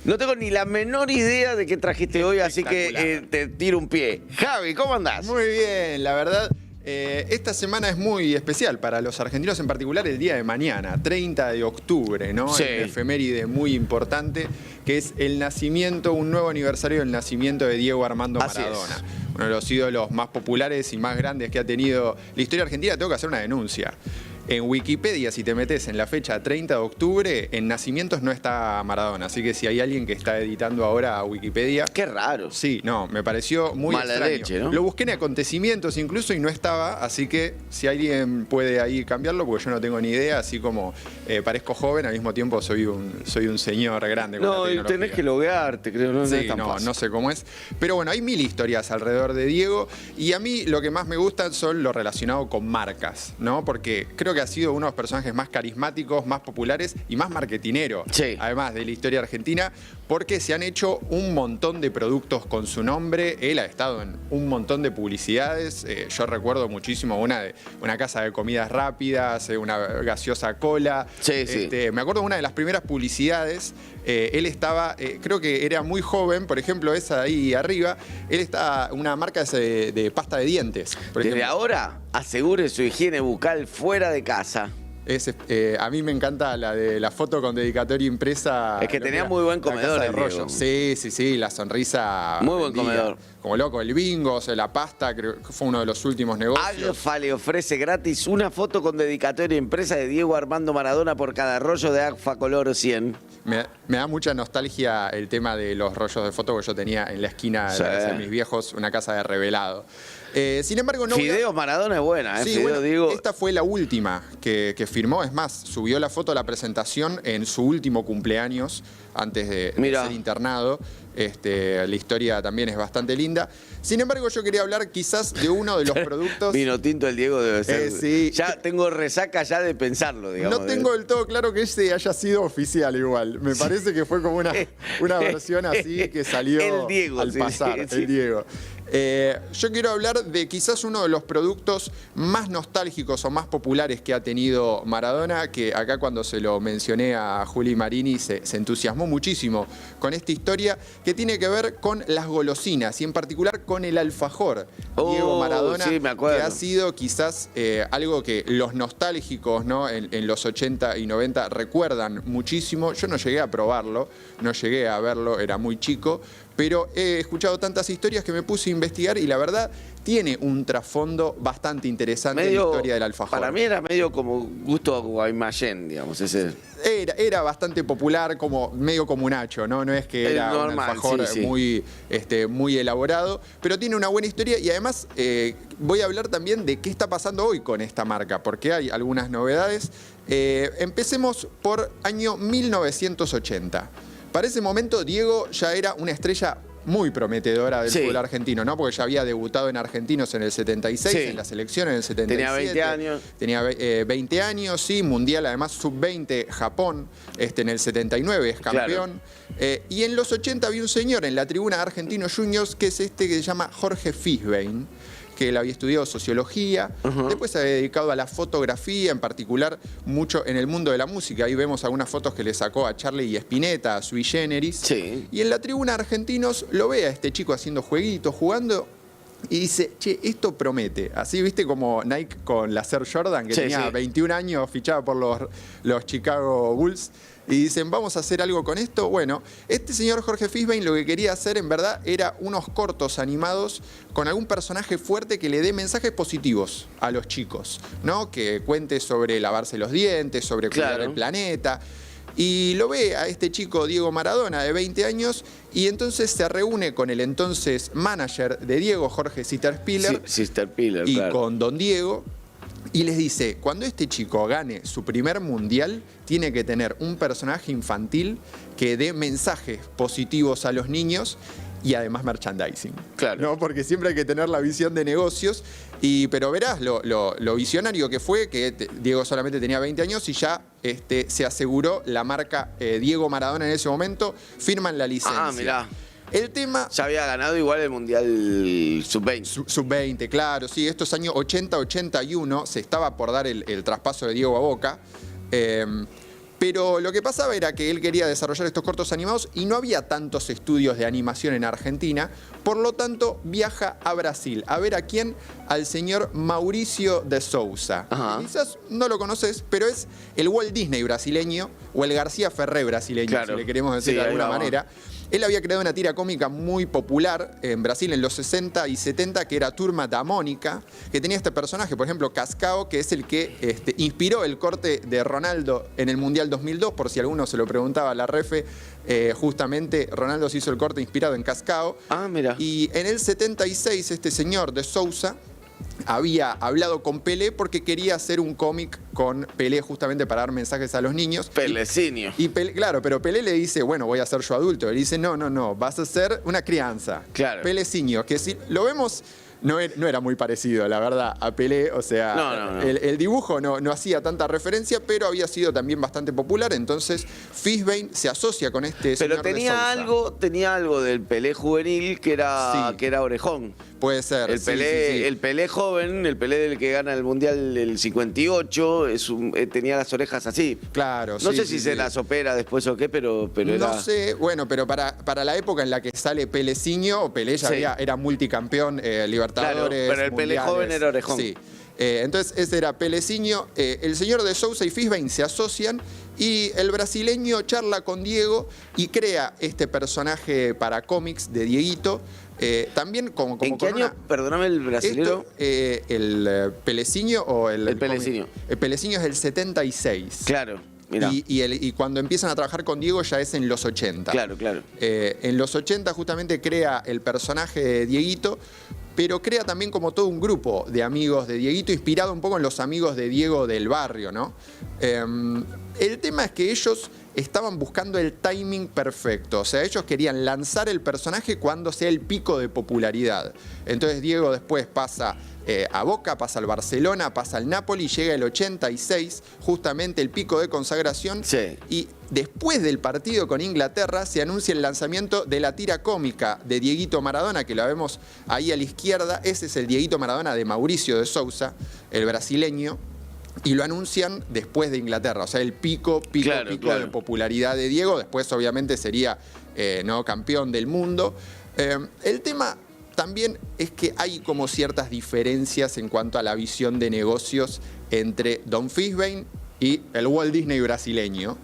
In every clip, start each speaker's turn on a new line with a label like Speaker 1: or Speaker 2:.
Speaker 1: No tengo ni la menor idea de qué trajiste hoy, así que te tiro un pie. Javi, ¿cómo andás?
Speaker 2: Muy bien, la verdad. Esta semana es muy especial para los argentinos, en particular el día de mañana, 30 de octubre, ¿no?
Speaker 1: Sí.
Speaker 2: Una efeméride muy importante, que es el nacimiento, un nuevo aniversario del nacimiento de Diego Armando
Speaker 1: Así
Speaker 2: Maradona.
Speaker 1: es.
Speaker 2: Uno de los ídolos más populares y más grandes que ha tenido la historia argentina. Tengo que hacer una denuncia. En Wikipedia, si te metes en la fecha 30 de octubre, en nacimientos no está Maradona. Así que si hay alguien que está editando ahora a Wikipedia...
Speaker 1: Qué raro.
Speaker 2: Sí, no, me pareció muy
Speaker 1: Mala
Speaker 2: extraño.
Speaker 1: leche, ¿no?
Speaker 2: Lo busqué en acontecimientos incluso y no estaba, así que si alguien puede ahí cambiarlo, porque yo no tengo ni idea, así como parezco joven, al mismo tiempo soy un señor grande con la
Speaker 1: No, y
Speaker 2: tecnología.
Speaker 1: tenés que loguearte, creo. No, no
Speaker 2: Sí,
Speaker 1: es tan fácil.
Speaker 2: no sé cómo es. Pero bueno, hay mil historias alrededor de Diego y a mí lo que más me gusta son lo relacionado con marcas, ¿no? Porque creo que ha sido uno de los personajes más carismáticos, más populares y más marketinero,
Speaker 1: Sí.
Speaker 2: además de la historia argentina, porque se han hecho un montón de productos con su nombre. Él ha estado en un montón de publicidades. Yo recuerdo muchísimo una casa de comidas rápidas, una gaseosa cola.
Speaker 1: Sí, sí.
Speaker 2: Me acuerdo de una de las primeras publicidades. Él estaba, creo que era muy joven, por ejemplo, esa de ahí arriba. Él está, una marca de pasta de dientes. Por
Speaker 1: Desde
Speaker 2: ejemplo.
Speaker 1: ahora, asegure su higiene bucal fuera de casa.
Speaker 2: A mí me encanta la de la foto con dedicatoria impresa.
Speaker 1: Es que
Speaker 2: lo
Speaker 1: tenía
Speaker 2: era
Speaker 1: muy buen
Speaker 2: la
Speaker 1: comedor
Speaker 2: casa de
Speaker 1: el
Speaker 2: rollo.
Speaker 1: Diego.
Speaker 2: Sí, la sonrisa.
Speaker 1: Muy buen
Speaker 2: vendía.
Speaker 1: comedor.
Speaker 2: Como loco, el bingo, o sea, la pasta, creo que fue uno de los últimos negocios.
Speaker 1: Agfa le ofrece gratis una foto con dedicatoria impresa de Diego Armando Maradona por cada rollo de Agfa color 100.
Speaker 2: Me da mucha nostalgia el tema de los rollos de foto que yo tenía en la esquina
Speaker 1: Sí.
Speaker 2: de la casa de mis viejos, una casa de revelado. Sin embargo, no.
Speaker 1: Fideos Maradona es buena, ¿eh?
Speaker 2: Sí,
Speaker 1: Fideo,
Speaker 2: bueno,
Speaker 1: Diego.
Speaker 2: esta fue la última que firmó. Es más, subió la foto a la presentación en su último cumpleaños, antes de
Speaker 1: Mirá.
Speaker 2: ser internado. La historia también es bastante linda. Sin embargo, yo quería hablar quizás de uno de los productos...
Speaker 1: Vino tinto el Diego debe ser.
Speaker 2: Sí.
Speaker 1: Ya tengo resaca ya de pensarlo, digamos.
Speaker 2: No tengo del todo claro que ese haya sido oficial igual. Me parece que fue como una versión así que salió
Speaker 1: El Diego,
Speaker 2: al
Speaker 1: sí,
Speaker 2: pasar.
Speaker 1: sí.
Speaker 2: El Diego. Yo quiero hablar de quizás uno de los productos más nostálgicos o más populares que ha tenido Maradona, que acá cuando se lo mencioné a Juli Marini se entusiasmó muchísimo con esta historia, que tiene que ver con las golosinas y en particular con el alfajor. Diego Maradona,
Speaker 1: sí, me acuerdo.
Speaker 2: que ha sido quizás algo que los nostálgicos, ¿no? en los 80 y 90 recuerdan muchísimo. Yo no llegué a probarlo, no llegué a verlo, era muy chico, pero he escuchado tantas historias que me puse a investigar y la verdad tiene un trasfondo bastante interesante en la historia del alfajor.
Speaker 1: Para mí era medio como gusto a Guaymallén, digamos, ese.
Speaker 2: Era bastante popular, medio como un hacho, ¿no? No es que era un
Speaker 1: normal,
Speaker 2: alfajor
Speaker 1: sí, sí.
Speaker 2: muy elaborado, pero tiene una buena historia y además voy a hablar también de qué está pasando hoy con esta marca, porque hay algunas novedades. Empecemos por año 1980. Para ese momento, Diego ya era una estrella muy prometedora del
Speaker 1: Sí.
Speaker 2: fútbol argentino, ¿no? Porque ya había debutado en Argentinos en el 76,
Speaker 1: Sí.
Speaker 2: en la selección en el 77.
Speaker 1: Tenía 20 años.
Speaker 2: Tenía 20 años, sí, mundial además sub-20, Japón, en el 79 es campeón. Y en los 80 había un señor en la tribuna de Argentinos Juniors que es que se llama Jorge Fisbein, que él había estudiado sociología, después se había dedicado a la fotografía, en particular mucho en el mundo de la música. Ahí vemos algunas fotos que le sacó a Charlie Spinetta, a Sui Generis.
Speaker 1: Sí.
Speaker 2: Y en la tribuna de Argentinos lo ve a este chico haciendo jueguitos, jugando, y dice, che, esto promete. Así, viste, como Nike con la Air Jordan, que
Speaker 1: Sí,
Speaker 2: tenía
Speaker 1: sí.
Speaker 2: 21 años, fichada por los Chicago Bulls. Y dicen, vamos a hacer algo con esto. Bueno, este señor Jorge Fisbein lo que quería hacer en verdad era unos cortos animados con algún personaje fuerte que le dé mensajes positivos a los chicos, ¿no? Que cuente sobre lavarse los dientes, sobre cuidar
Speaker 1: Claro.
Speaker 2: el planeta. Y lo ve a este chico Diego Maradona de 20 años y entonces se reúne con el entonces manager de Diego, Jorge Sitterspiller,
Speaker 1: Sister Piller,
Speaker 2: y
Speaker 1: claro.
Speaker 2: con Don Diego. Y les dice, cuando este chico gane su primer mundial, tiene que tener un personaje infantil que dé mensajes positivos a los niños y además merchandising.
Speaker 1: Claro.
Speaker 2: ¿No? Porque siempre hay que tener la visión de negocios. Pero verás lo visionario que fue, que Diego solamente tenía 20 años y ya se aseguró la marca Diego Maradona en ese momento, firman la licencia.
Speaker 1: Ah, mirá.
Speaker 2: El tema...
Speaker 1: Ya había ganado igual el Mundial Sub-20.
Speaker 2: Sub-20, claro, sí, estos años 80-81 se estaba por dar el traspaso de Diego a Boca. Pero lo que pasaba era que él quería desarrollar estos cortos animados y no había tantos estudios de animación en Argentina, por lo tanto viaja a Brasil. ¿A ver a quién? Al señor Mauricio de Souza. Quizás no lo conoces, pero es el Walt Disney brasileño o el García Ferré brasileño,
Speaker 1: claro,
Speaker 2: si le queremos decir de alguna manera. Él había creado una tira cómica muy popular en Brasil en los 60 y 70, que era Turma da Mônica, que tenía este personaje, por ejemplo, Cascao, que es el que inspiró el corte de Ronaldo en el Mundial 2002, por si alguno se lo preguntaba a la refe, justamente Ronaldo se hizo el corte inspirado en Cascao.
Speaker 1: Mira.
Speaker 2: Y en el 76 este señor de Souza había hablado con Pelé porque quería hacer un cómic con Pelé justamente para dar mensajes a los niños.
Speaker 1: Pelecinho.
Speaker 2: Y Pelé, claro, pero Pelé le dice, bueno, voy a ser yo adulto. Él dice, no, vas a ser una crianza.
Speaker 1: Claro.
Speaker 2: Pelecinho, que si lo vemos... No era muy parecido, la verdad, a Pelé. O sea,
Speaker 1: no.
Speaker 2: El dibujo no hacía tanta referencia, pero había sido también bastante popular. Entonces, Fishbane se asocia con este señor
Speaker 1: Pero
Speaker 2: de Souza.
Speaker 1: tenía algo del Pelé juvenil que era orejón.
Speaker 2: Puede ser.
Speaker 1: El Pelé joven, el Pelé del que gana el Mundial del 58, tenía las orejas así.
Speaker 2: Claro,
Speaker 1: No sé si se las opera después o qué, pero era...
Speaker 2: No sé, bueno, pero para la época en la que sale Peleciño, Pelé ya era multicampeón, Libertadores,
Speaker 1: claro, pero el Pelé
Speaker 2: mundiales.
Speaker 1: joven era orejón.
Speaker 2: Sí. Entonces ese era Peleciño. El señor de Souza y Fishbane se asocian y el brasileño charla con Diego y crea este personaje para cómics de Dieguito. También como
Speaker 1: ¿En qué año, perdóname, el brasilero?
Speaker 2: El Peleciño o el
Speaker 1: Peleciño.
Speaker 2: El Peleciño es del 76.
Speaker 1: Claro. Mirá.
Speaker 2: Y cuando empiezan a trabajar con Diego ya es en los 80.
Speaker 1: Claro.
Speaker 2: En los 80 justamente crea el personaje de Dieguito, pero crea también como todo un grupo de amigos de Dieguito, inspirado un poco en los amigos de Diego del barrio, ¿no? El tema es que ellos estaban buscando el timing perfecto. O sea, ellos querían lanzar el personaje cuando sea el pico de popularidad. Entonces Diego después pasa a Boca, pasa al Barcelona, pasa al Napoli, llega el 86, justamente el pico de consagración.
Speaker 1: Sí.
Speaker 2: Y después del partido con Inglaterra se anuncia el lanzamiento de la tira cómica de Dieguito Maradona, que la vemos ahí a la izquierda. Ese es el Dieguito Maradona de Mauricio de Souza, el brasileño. Y lo anuncian después de Inglaterra, o sea, el pico de popularidad de Diego. Después, obviamente, sería campeón del mundo. El tema también es que hay como ciertas diferencias en cuanto a la visión de negocios entre Don Fishbane y el Walt Disney brasileño.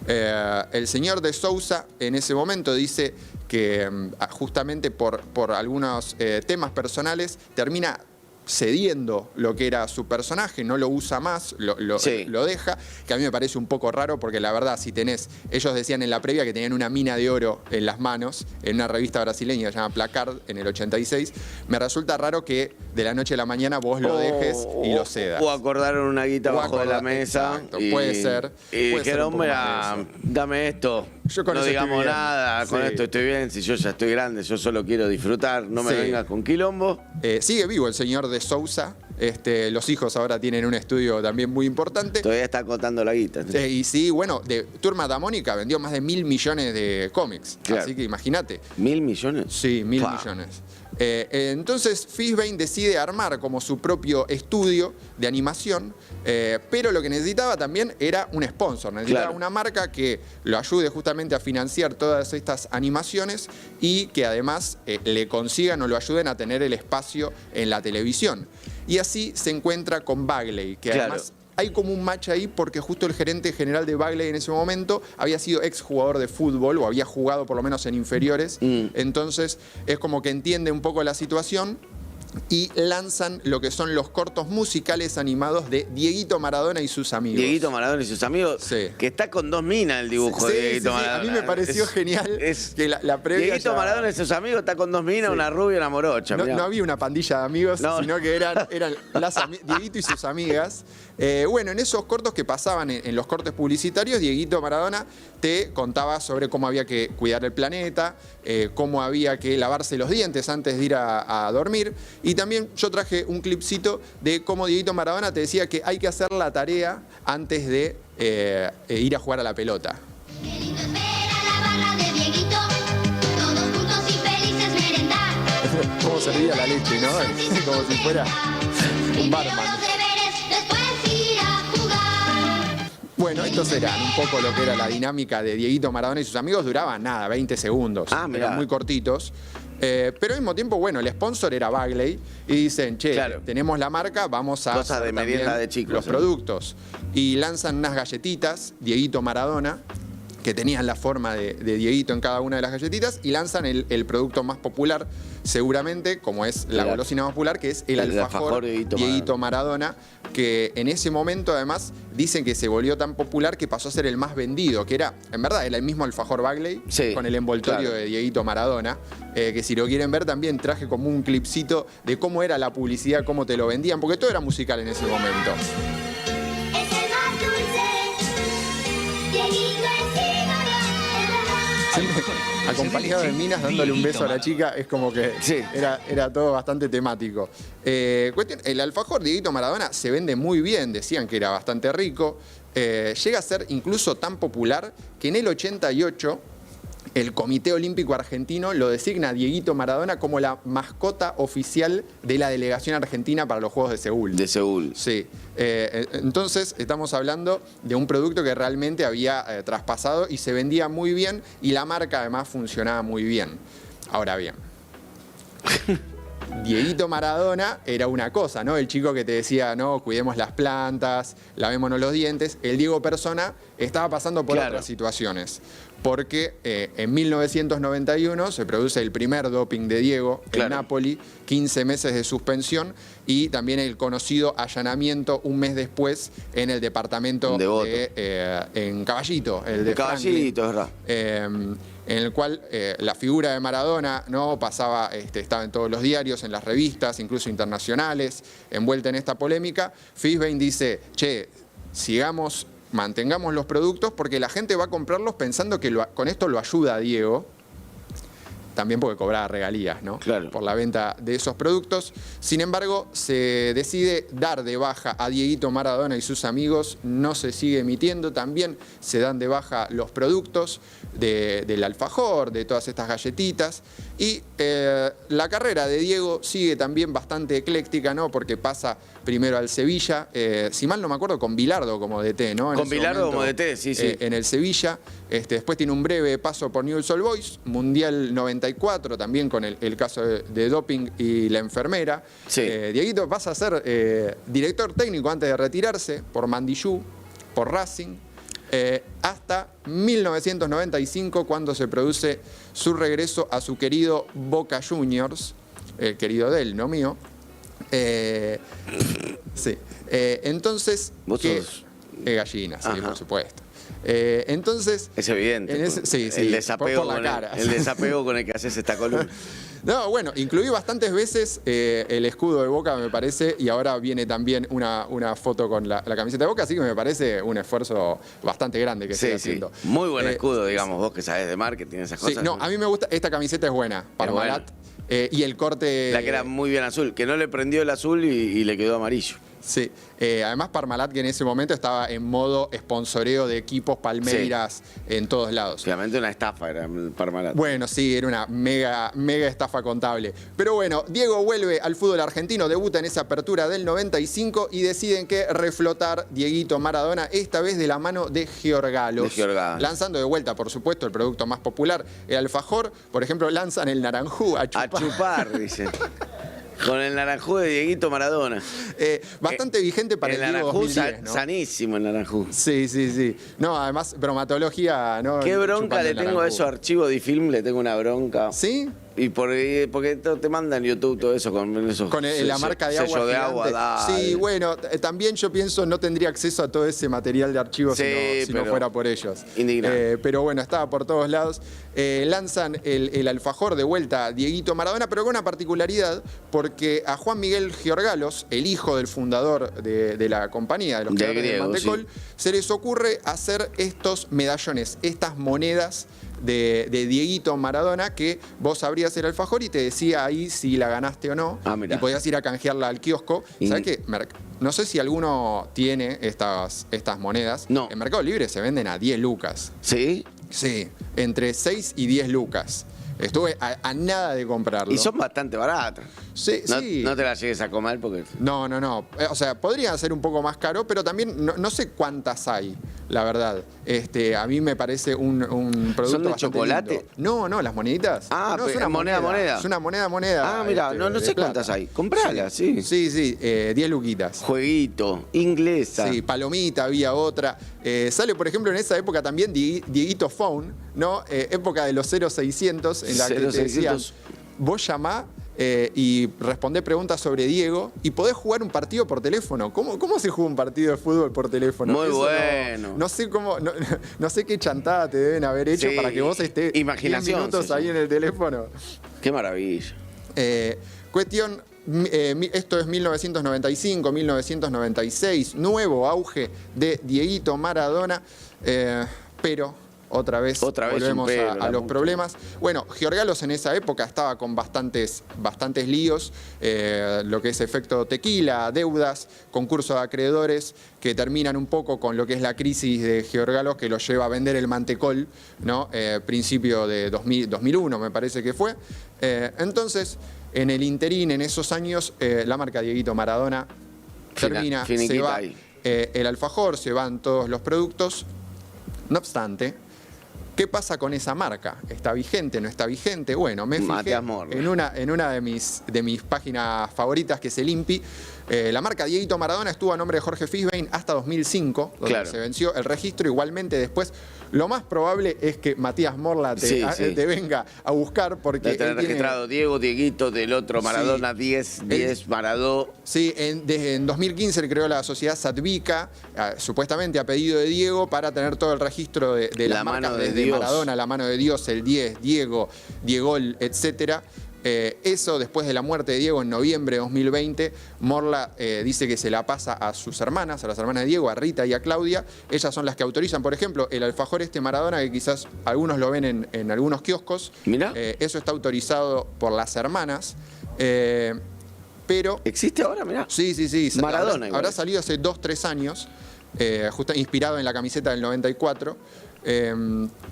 Speaker 2: El señor de Souza en ese momento dice que justamente por algunos temas personales termina cediendo lo que era su personaje, no lo usa más, lo deja, que a mí me parece un poco raro porque la verdad, si tenés, ellos decían en la previa que tenían una mina de oro en las manos, en una revista brasileña llamada Placard, en el 86, me resulta raro que de la noche a la mañana vos lo dejes y lo cedas.
Speaker 1: O acordaron una guita abajo de la mesa.
Speaker 2: Exacto, puede ser.
Speaker 1: Y dijeron, dame esto. No digamos nada, con esto estoy bien, si yo ya estoy grande, yo solo quiero disfrutar, no me vengas con quilombo.
Speaker 2: Sigue vivo el señor de Souza. Los hijos ahora tienen un estudio también muy importante.
Speaker 1: Todavía está contando la guita.
Speaker 2: Y sí, bueno, de Turma da Mônica vendió más de 1.000 millones de cómics.
Speaker 1: Claro.
Speaker 2: Así que imagínate.
Speaker 1: ¿1.000 millones?
Speaker 2: Sí, 1.000 millones. Entonces Fishbane decide armar como su propio estudio de animación, pero lo que necesitaba también era un sponsor, necesitaba una marca que lo ayude justamente a financiar todas estas animaciones y que además le consigan o lo ayuden a tener el espacio en la televisión. Y así se encuentra con Bagley, que además hay como un match ahí porque justo el gerente general de Bagley en ese momento había sido exjugador de fútbol o había jugado por lo menos en inferiores. Entonces es como que entiende un poco la situación y lanzan lo que son los cortos musicales animados de Dieguito Maradona y sus amigos.
Speaker 1: Dieguito Maradona y sus amigos, que está con 2 minas el dibujo de Dieguito Maradona.
Speaker 2: A mí me parecio genial que la previa
Speaker 1: Dieguito Maradona y sus amigos está con 2 minas, una rubia y una morocha.
Speaker 2: No había una pandilla de amigos, sino que eran Dieguito y sus amigas. Bueno, en esos cortos que pasaban en los cortes publicitarios, Dieguito Maradona te contaba sobre cómo había que cuidar el planeta, cómo había que lavarse los dientes antes de ir a dormir. Y también yo traje un clipcito de cómo Dieguito Maradona te decía que hay que hacer la tarea antes de ir a jugar a la pelota.
Speaker 3: Qué lindo es ver a la barra de Dieguito, todos juntos y felices merendar.
Speaker 2: Cómo servía la leche, ¿no? Como si fuera un barman.
Speaker 3: Después ir a jugar.
Speaker 2: Bueno, estos eran un poco lo que era la dinámica de Dieguito Maradona y sus amigos. Duraban nada, 20 segundos. Eran muy cortitos. Pero al mismo tiempo, bueno, el sponsor era Bagley y dicen, che, tenemos la marca, vamos a
Speaker 1: cosas de merienda de chicos,
Speaker 2: los productos. Y lanzan unas galletitas, Dieguito Maradona, que tenían la forma de Dieguito en cada una de las galletitas, y lanzan el producto más popular, seguramente, como es la golosina más popular, que es el alfajor Dieguito Maradona, que en ese momento además dicen que se volvió tan popular que pasó a ser el más vendido, que era, en verdad, era el mismo alfajor Bagley, con el envoltorio de Dieguito Maradona, que si lo quieren ver también traje como un clipcito de cómo era la publicidad, cómo te lo vendían, porque todo era musical en ese momento.
Speaker 3: Es el más dulce, Dieguito es
Speaker 2: Acompañado de minas dándole un beso a la chica, es como que era todo bastante temático. El alfajor Dieguito Maradona se vende muy bien, decían que era bastante rico. Llega a ser incluso tan popular que en el 88 el Comité Olímpico Argentino lo designa a Dieguito Maradona como la mascota oficial de la delegación argentina para los Juegos de Seúl.
Speaker 1: De Seúl.
Speaker 2: Sí. Entonces estamos hablando de un producto que realmente había traspasado y se vendía muy bien y la marca además funcionaba muy bien. Ahora bien, Dieguito Maradona era una cosa, ¿no? El chico que te decía, no, cuidemos las plantas, lavémonos los dientes. El Diego Persona estaba pasando por otras situaciones. Porque en 1991 se produce el primer doping de Diego en Napoli, 15 meses de suspensión y también el conocido allanamiento un mes después en el departamento en Caballito, el de
Speaker 1: Caballito, es verdad.
Speaker 2: En el cual la figura de Maradona no pasaba, estaba en todos los diarios, en las revistas, incluso internacionales, envuelta en esta polémica. Fisbein dice, che, mantengamos los productos porque la gente va a comprarlos pensando que con esto lo ayuda a Diego. También porque cobraba regalías, ¿no?
Speaker 1: Claro.
Speaker 2: Por la venta de esos productos. Sin embargo, se decide dar de baja a Dieguito Maradona y sus amigos. No se sigue emitiendo. También se dan de baja los productos del alfajor, de todas estas galletitas. Y la carrera de Diego sigue también bastante ecléctica, ¿no? Porque pasa primero al Sevilla, si mal no me acuerdo, con Bilardo como DT, ¿no?
Speaker 1: Con Bilardo como DT, sí.
Speaker 2: En el Sevilla. Después tiene un breve paso por Newell's Old Boys, Mundial 94, también con el caso de doping y la enfermera. Dieguito pasa a ser director técnico antes de retirarse por Mandillú, por Racing, hasta 1995, cuando se produce su regreso a su querido Boca Juniors, querido de él, no mío. Entonces, gallinas, por supuesto. Entonces,
Speaker 1: es evidente. El desapego, el desapego con el que haces esta columna.
Speaker 2: No, bueno, incluí bastantes veces el escudo de Boca, me parece, y ahora viene también una foto con la camiseta de Boca, así que me parece un esfuerzo bastante grande que estoy haciendo.
Speaker 1: Muy buen escudo, digamos, vos que sabés de marketing, esas cosas.
Speaker 2: No, a mí me gusta, esta camiseta es buena, Parmalat, y el corte...
Speaker 1: La que era muy bien azul, que no le prendió el azul y le quedó amarillo.
Speaker 2: Sí, además Parmalat, que en ese momento estaba en modo sponsoreo de equipos Palmeiras en todos lados.
Speaker 1: Obviamente una estafa era el Parmalat.
Speaker 2: Bueno, sí, era una mega estafa contable. Pero bueno, Diego vuelve al fútbol argentino, debuta en esa apertura del 95 y deciden que reflotar Dieguito Maradona, esta vez de la mano de Giorgalos. Lanzando de vuelta, por supuesto, el producto más popular, el alfajor. Por ejemplo, lanzan el naranjú a chupar.
Speaker 1: A chupar, dicen. Con el naranjú de Dieguito Maradona.
Speaker 2: Bastante vigente para el Diego 2010, ¿no?
Speaker 1: Sanísimo el naranjú.
Speaker 2: Sí. No, además, bromatología, ¿no?
Speaker 1: Qué bronca le tengo a esos archivos de film, le tengo una bronca.
Speaker 2: ¿Sí?
Speaker 1: Y porque te mandan YouTube todo eso con esos
Speaker 2: la marca de agua.
Speaker 1: Sello de agua,
Speaker 2: sí, bueno, también yo pienso no tendría acceso a todo ese material de archivos si no fuera por ellos. Pero bueno, estaba por todos lados. Lanzan el alfajor de vuelta a Dieguito Maradona, pero con una particularidad, porque a Juan Miguel Giorgalos, el hijo del fundador de la compañía, de los creadores de Mantecol, se les ocurre hacer estos medallones, estas monedas de Dieguito Maradona, que vos abrías el alfajor y te decía ahí si la ganaste o no, y podías ir a canjearla al kiosco. ¿Sabés qué? No sé si alguno tiene estas monedas.
Speaker 1: No.
Speaker 2: En Mercado Libre se venden a 10 lucas.
Speaker 1: ¿Sí?
Speaker 2: Sí, entre 6 y 10 lucas. Estuve a nada de comprarlo.
Speaker 1: Y son bastante baratas.
Speaker 2: Sí,
Speaker 1: No,
Speaker 2: sí.
Speaker 1: no te las llegues a comer porque...
Speaker 2: No. O sea, podría ser un poco más caro, pero también no sé cuántas hay, la verdad. A mí me parece un producto
Speaker 1: ¿Son de
Speaker 2: bastante
Speaker 1: chocolate?
Speaker 2: lindo. No, las moneditas.
Speaker 1: Ah,
Speaker 2: no,
Speaker 1: pero moneda.
Speaker 2: Es una moneda.
Speaker 1: Ah, mira, no
Speaker 2: de
Speaker 1: sé
Speaker 2: plata.
Speaker 1: cuántas hay. Compralas, sí.
Speaker 2: Sí, 10 luquitas.
Speaker 1: Jueguito, inglesa.
Speaker 2: Sí, palomita, había otra. Sale, por ejemplo, en esa época también Dieguito Phone, ¿no? Época de los 0600, en la que te decía,
Speaker 1: 0600.
Speaker 2: vos llamá y respondés preguntas sobre Diego y podés jugar un partido por teléfono. ¿Cómo se juega un partido de fútbol por teléfono?
Speaker 1: Muy
Speaker 2: Eso
Speaker 1: bueno.
Speaker 2: No sé no sé qué chantada te deben haber hecho
Speaker 1: Sí,
Speaker 2: para que vos estés 10
Speaker 1: imaginación,
Speaker 2: minutos
Speaker 1: sí,
Speaker 2: ahí
Speaker 1: sí.
Speaker 2: en el teléfono.
Speaker 1: Qué maravilla.
Speaker 2: Cuestión, esto es 1995, 1996, nuevo auge de Dieguito Maradona, pero otra vez
Speaker 1: un
Speaker 2: volvemos
Speaker 1: pero,
Speaker 2: a
Speaker 1: la
Speaker 2: los
Speaker 1: puta.
Speaker 2: problemas. Bueno, Giorgalos en esa época estaba con bastantes líos, lo que es efecto tequila, deudas, concurso de acreedores, que terminan un poco con lo que es la crisis de Giorgalos, que lo lleva a vender el mantecol, ¿no? Principio de 2001 me parece que fue. Entonces, en el interín, en esos años, la marca Dieguito Maradona termina, se
Speaker 1: finiquita
Speaker 2: va
Speaker 1: ahí.
Speaker 2: el alfajor, se van todos los productos. No obstante, ¿qué pasa con esa marca? ¿Está vigente? ¿No está vigente? Bueno, me fijé
Speaker 1: Matías Morla.
Speaker 2: en una de mis páginas favoritas, que es el INPI. La marca Dieguito Maradona estuvo a nombre de Jorge Fisbein hasta 2005, donde
Speaker 1: Claro.
Speaker 2: se venció el registro. Igualmente después, lo más probable es que Matías Morla
Speaker 1: Sí.
Speaker 2: te venga a buscar, porque
Speaker 1: Debe tener
Speaker 2: él tiene-
Speaker 1: registrado Diego, Dieguito, del otro Maradona, 10 Maradó.
Speaker 2: Sí, en 2015 él creó la sociedad Satvica, supuestamente a pedido de Diego, para tener todo el registro de
Speaker 1: La
Speaker 2: las marcas
Speaker 1: mano de
Speaker 2: desde
Speaker 1: Dios.
Speaker 2: Maradona, la mano de Dios, el 10, Diego, Diegol, etcétera. Eso, después de la muerte de Diego en noviembre de 2020, Morla dice que se la pasa a sus hermanas, a las hermanas de Diego, a Rita y a Claudia. Ellas son las que autorizan, por ejemplo, el alfajor Maradona, que quizás algunos lo ven en algunos kioscos.
Speaker 1: Mirá.
Speaker 2: Eso está autorizado por las hermanas. Pero
Speaker 1: ¿Existe ahora? Mirá.
Speaker 2: sí.
Speaker 1: Maradona igual
Speaker 2: Habrá
Speaker 1: es.
Speaker 2: salido hace 2-3 años, justo inspirado en la camiseta del 94.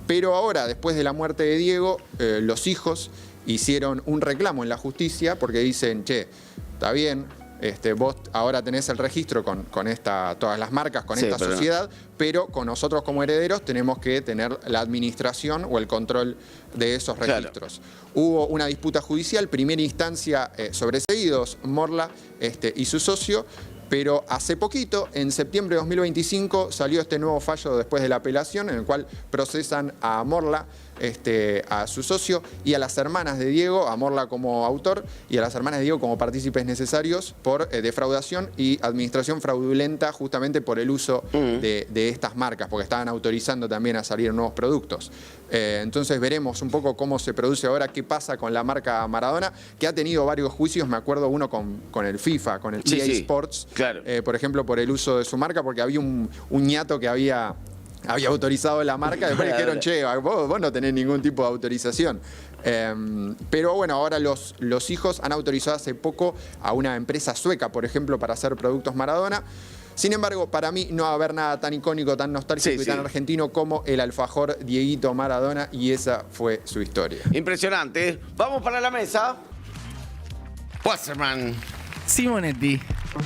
Speaker 2: Pero ahora, después de la muerte de Diego, los hijos hicieron un reclamo en la justicia porque dicen, che, está bien, vos ahora tenés el registro con todas las marcas, con
Speaker 1: Sí,
Speaker 2: esta
Speaker 1: pero no.
Speaker 2: sociedad, pero con nosotros como herederos tenemos que tener la administración o el control de esos
Speaker 1: Claro.
Speaker 2: registros. Hubo una disputa judicial, primera instancia, sobreseídos Morla y su socio, pero hace poquito, en septiembre de 2025, salió este nuevo fallo después de la apelación, en el cual procesan a Morla, a su socio, y a las hermanas de Diego, a Morla como autor y a las hermanas de Diego como partícipes necesarios por defraudación y administración fraudulenta, justamente por el uso de estas marcas, porque estaban autorizando también a salir nuevos productos. Entonces veremos un poco cómo se produce ahora, qué pasa con la marca Maradona, que ha tenido varios juicios. Me acuerdo uno con el FIFA, con el
Speaker 1: Sí,
Speaker 2: EA
Speaker 1: sí,
Speaker 2: Sports,
Speaker 1: claro.
Speaker 2: por ejemplo, por el uso de su marca, porque había un ñato que había autorizado la marca, después dijeron, che, vos no tenés ningún tipo de autorización. Pero bueno, ahora los hijos han autorizado hace poco a una empresa sueca, por ejemplo, para hacer productos Maradona. Sin embargo, para mí no va a haber nada tan icónico, tan nostálgico
Speaker 1: Sí,
Speaker 2: y tan
Speaker 1: sí.
Speaker 2: argentino como el alfajor Dieguito Maradona, y esa fue su historia.
Speaker 1: Impresionante. Vamos para la mesa. Wasserman.
Speaker 4: Simonetti.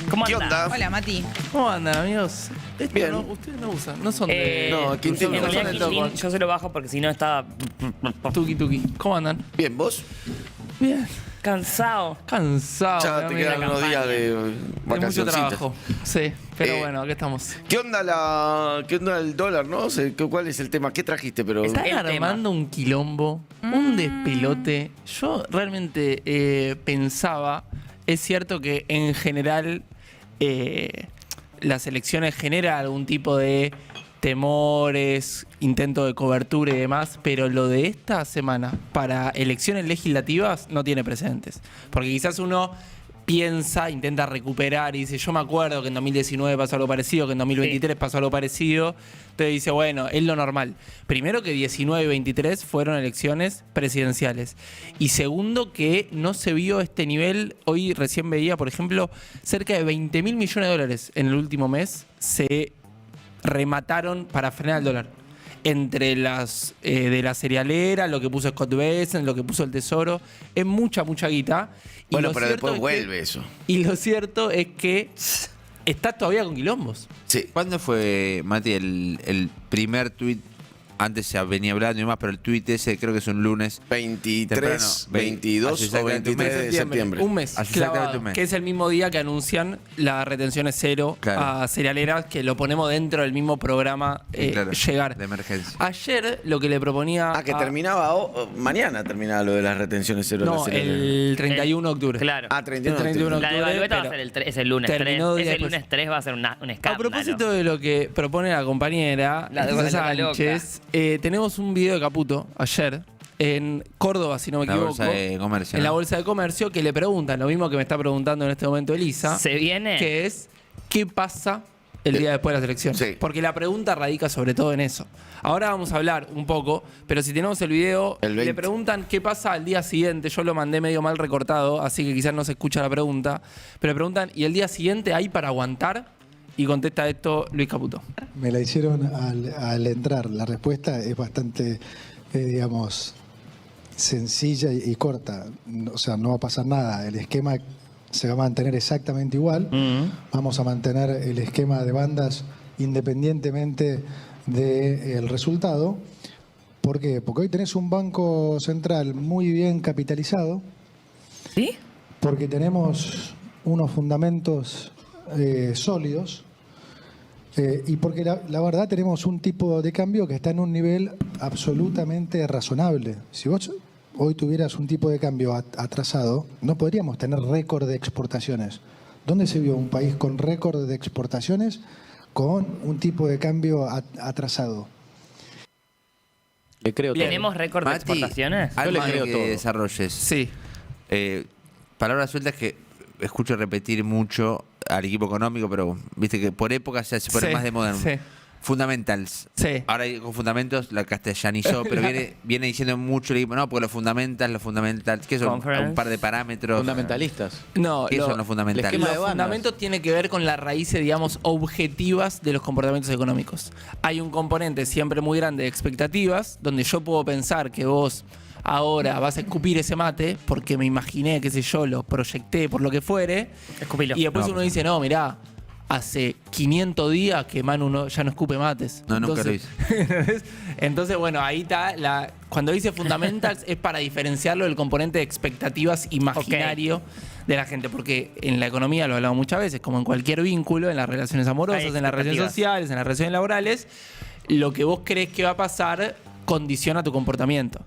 Speaker 5: ¿Cómo
Speaker 1: ¿Qué
Speaker 5: anda?
Speaker 1: onda?
Speaker 6: Hola, Mati.
Speaker 4: ¿Cómo andan, amigos? Esto
Speaker 1: Bien.
Speaker 4: no, ustedes no usan, no son de...
Speaker 1: No, Quintín
Speaker 4: no
Speaker 5: en
Speaker 1: no.
Speaker 4: son
Speaker 5: realidad,
Speaker 4: de
Speaker 5: Quintín,
Speaker 4: toco.
Speaker 5: yo se lo bajo porque si no estaba
Speaker 4: Tuki tuki. ¿Cómo andan?
Speaker 1: Bien, ¿vos?
Speaker 4: Bien.
Speaker 5: cansado.
Speaker 4: Cansado.
Speaker 1: Ya
Speaker 4: me
Speaker 1: te
Speaker 4: da miedo.
Speaker 1: quedan unos días de
Speaker 4: De mucho
Speaker 1: vacacioncitas.
Speaker 4: trabajo. Sí, pero
Speaker 1: Eh,
Speaker 4: bueno, aquí estamos.
Speaker 1: ¿Qué onda el dólar, no? O sea, ¿cuál es el tema? ¿Qué trajiste? Pero
Speaker 5: Está-
Speaker 4: Están
Speaker 5: el tema.
Speaker 4: armando un quilombo, un despelote. Yo realmente pensaba, es cierto que en general las elecciones generan algún tipo de temores, intento de cobertura y demás, pero lo de esta semana para elecciones legislativas no tiene precedentes. Porque quizás uno piensa, intenta recuperar y dice, yo me acuerdo que en 2019 pasó algo parecido, que en 2023 pasó algo parecido. Entonces dice, bueno, es lo normal. Primero que 19 y 23 fueron elecciones presidenciales. Y segundo que no se vio este nivel. Hoy recién veía, por ejemplo, cerca de 20 mil millones de dólares en el último mes se remataron para frenar el dólar. entre las de la cerealera, lo que puso Scott Bessent, lo que puso el Tesoro. Es mucha guita. Y
Speaker 1: Bueno,
Speaker 4: lo
Speaker 1: pero
Speaker 4: cierto
Speaker 1: después
Speaker 4: es que-
Speaker 1: vuelve eso.
Speaker 4: Y lo cierto es que está todavía con quilombos.
Speaker 1: Sí.
Speaker 6: ¿Cuándo fue, Mati, el primer tuit? Antes se venía hablando y más, pero el tuit ese creo que es un lunes.
Speaker 1: 23,
Speaker 6: Temprano,
Speaker 1: 22
Speaker 6: hace
Speaker 1: o
Speaker 6: exactamente un
Speaker 1: 23
Speaker 6: mes.
Speaker 1: de septiembre.
Speaker 4: Un mes,
Speaker 6: Hace exactamente
Speaker 4: clavado,
Speaker 6: un mes.
Speaker 4: que es el mismo día que anuncian las retenciones cero
Speaker 6: Claro.
Speaker 4: a cerealeras, que lo ponemos dentro del mismo programa
Speaker 6: Claro,
Speaker 4: Llegar.
Speaker 6: de emergencia.
Speaker 4: Ayer lo que le proponía...
Speaker 1: Ah, que terminaba mañana terminaba lo de las retenciones cero.
Speaker 4: No,
Speaker 1: de la serie.
Speaker 4: el 31 de octubre.
Speaker 5: Claro.
Speaker 1: Ah, 31
Speaker 4: El 31 de
Speaker 5: La de
Speaker 4: octubre,
Speaker 5: Balueta va a
Speaker 4: pero
Speaker 5: ser es el lunes 3.
Speaker 4: terminó días
Speaker 5: Ese
Speaker 4: después.
Speaker 5: lunes 3 va a ser un
Speaker 4: A
Speaker 5: escándalo.
Speaker 4: propósito de lo que propone la compañera
Speaker 5: La de
Speaker 4: Lisa
Speaker 5: Loca Loca.
Speaker 4: Sánchez, tenemos un video de Caputo ayer en Córdoba, si no me
Speaker 6: La
Speaker 4: equivoco.
Speaker 6: bolsa de comercio,
Speaker 4: En la
Speaker 6: ¿no?
Speaker 4: bolsa de comercio, que le preguntan lo mismo que me está preguntando en este momento Elisa.
Speaker 5: ¿Se viene?
Speaker 4: Que es, ¿qué pasa el día después de las elecciones?
Speaker 1: Sí.
Speaker 4: Porque la pregunta radica sobre todo en eso. Ahora vamos a hablar un poco, pero si tenemos el video,
Speaker 1: El 20.
Speaker 4: le preguntan qué pasa al día siguiente. Yo lo mandé medio mal recortado, así que quizás no se escucha la pregunta. Pero le preguntan, ¿y el día siguiente hay para aguantar? Y contesta esto Luis Caputo.
Speaker 7: Me la hicieron al entrar. La respuesta es bastante, digamos, sencilla y corta. O sea, no va a pasar nada. El esquema se va a mantener exactamente igual. Vamos a mantener el esquema de bandas independientemente del resultado. ¿Por qué? Porque hoy tenés un banco central muy bien capitalizado,
Speaker 5: ¿Sí?
Speaker 7: porque tenemos unos fundamentos sólidos y porque la verdad tenemos un tipo de cambio que está en un nivel absolutamente razonable. Si vos hoy tuvieras un tipo de cambio atrasado, no podríamos tener récord de exportaciones. ¿Dónde se vio un país con récord de exportaciones con un tipo de cambio atrasado?
Speaker 8: Le creo todo.
Speaker 5: ¿Tenemos récord de
Speaker 6: Mati,
Speaker 5: exportaciones?
Speaker 8: Yo le
Speaker 6: algo
Speaker 8: creo
Speaker 6: que
Speaker 8: todo.
Speaker 6: desarrolles.
Speaker 4: Sí.
Speaker 6: Palabras sueltas que escucho repetir mucho al equipo económico, pero viste que por época se pone
Speaker 4: Sí,
Speaker 6: más de moda.
Speaker 4: sí.
Speaker 6: Fundamentals.
Speaker 4: Sí.
Speaker 6: Ahora con fundamentos la castellanizó, pero viene diciendo mucho el equipo, no, porque los fundamentals, ¿qué son?
Speaker 5: Conference.
Speaker 6: Un par de parámetros.
Speaker 8: Fundamentalistas.
Speaker 4: No,
Speaker 6: ¿Qué son los fundamentales?
Speaker 8: el esquema de
Speaker 4: Los
Speaker 8: bandas.
Speaker 4: fundamentos tiene que ver con las raíces, digamos, objetivas de los comportamientos económicos. Hay un componente siempre muy grande de expectativas, donde yo puedo pensar que vos ahora vas a escupir ese mate, porque me imaginé, qué sé yo, lo proyecté por lo que fuere.
Speaker 5: Escupilo.
Speaker 4: Y después
Speaker 6: No,
Speaker 4: uno dice, no, mirá, hace 500 días que Manu ya no escupe mates.
Speaker 6: No, nunca lo
Speaker 4: Entonces, bueno, ahí está. Cuando dice fundamentals es para diferenciarlo del componente de expectativas imaginario de la gente. Porque en la economía, lo hablamos muchas veces, como en cualquier vínculo, en las relaciones amorosas,
Speaker 5: Hay
Speaker 4: en las relaciones
Speaker 5: expectativas.
Speaker 4: sociales, en las relaciones laborales, lo que vos crees que va a pasar condiciona tu comportamiento.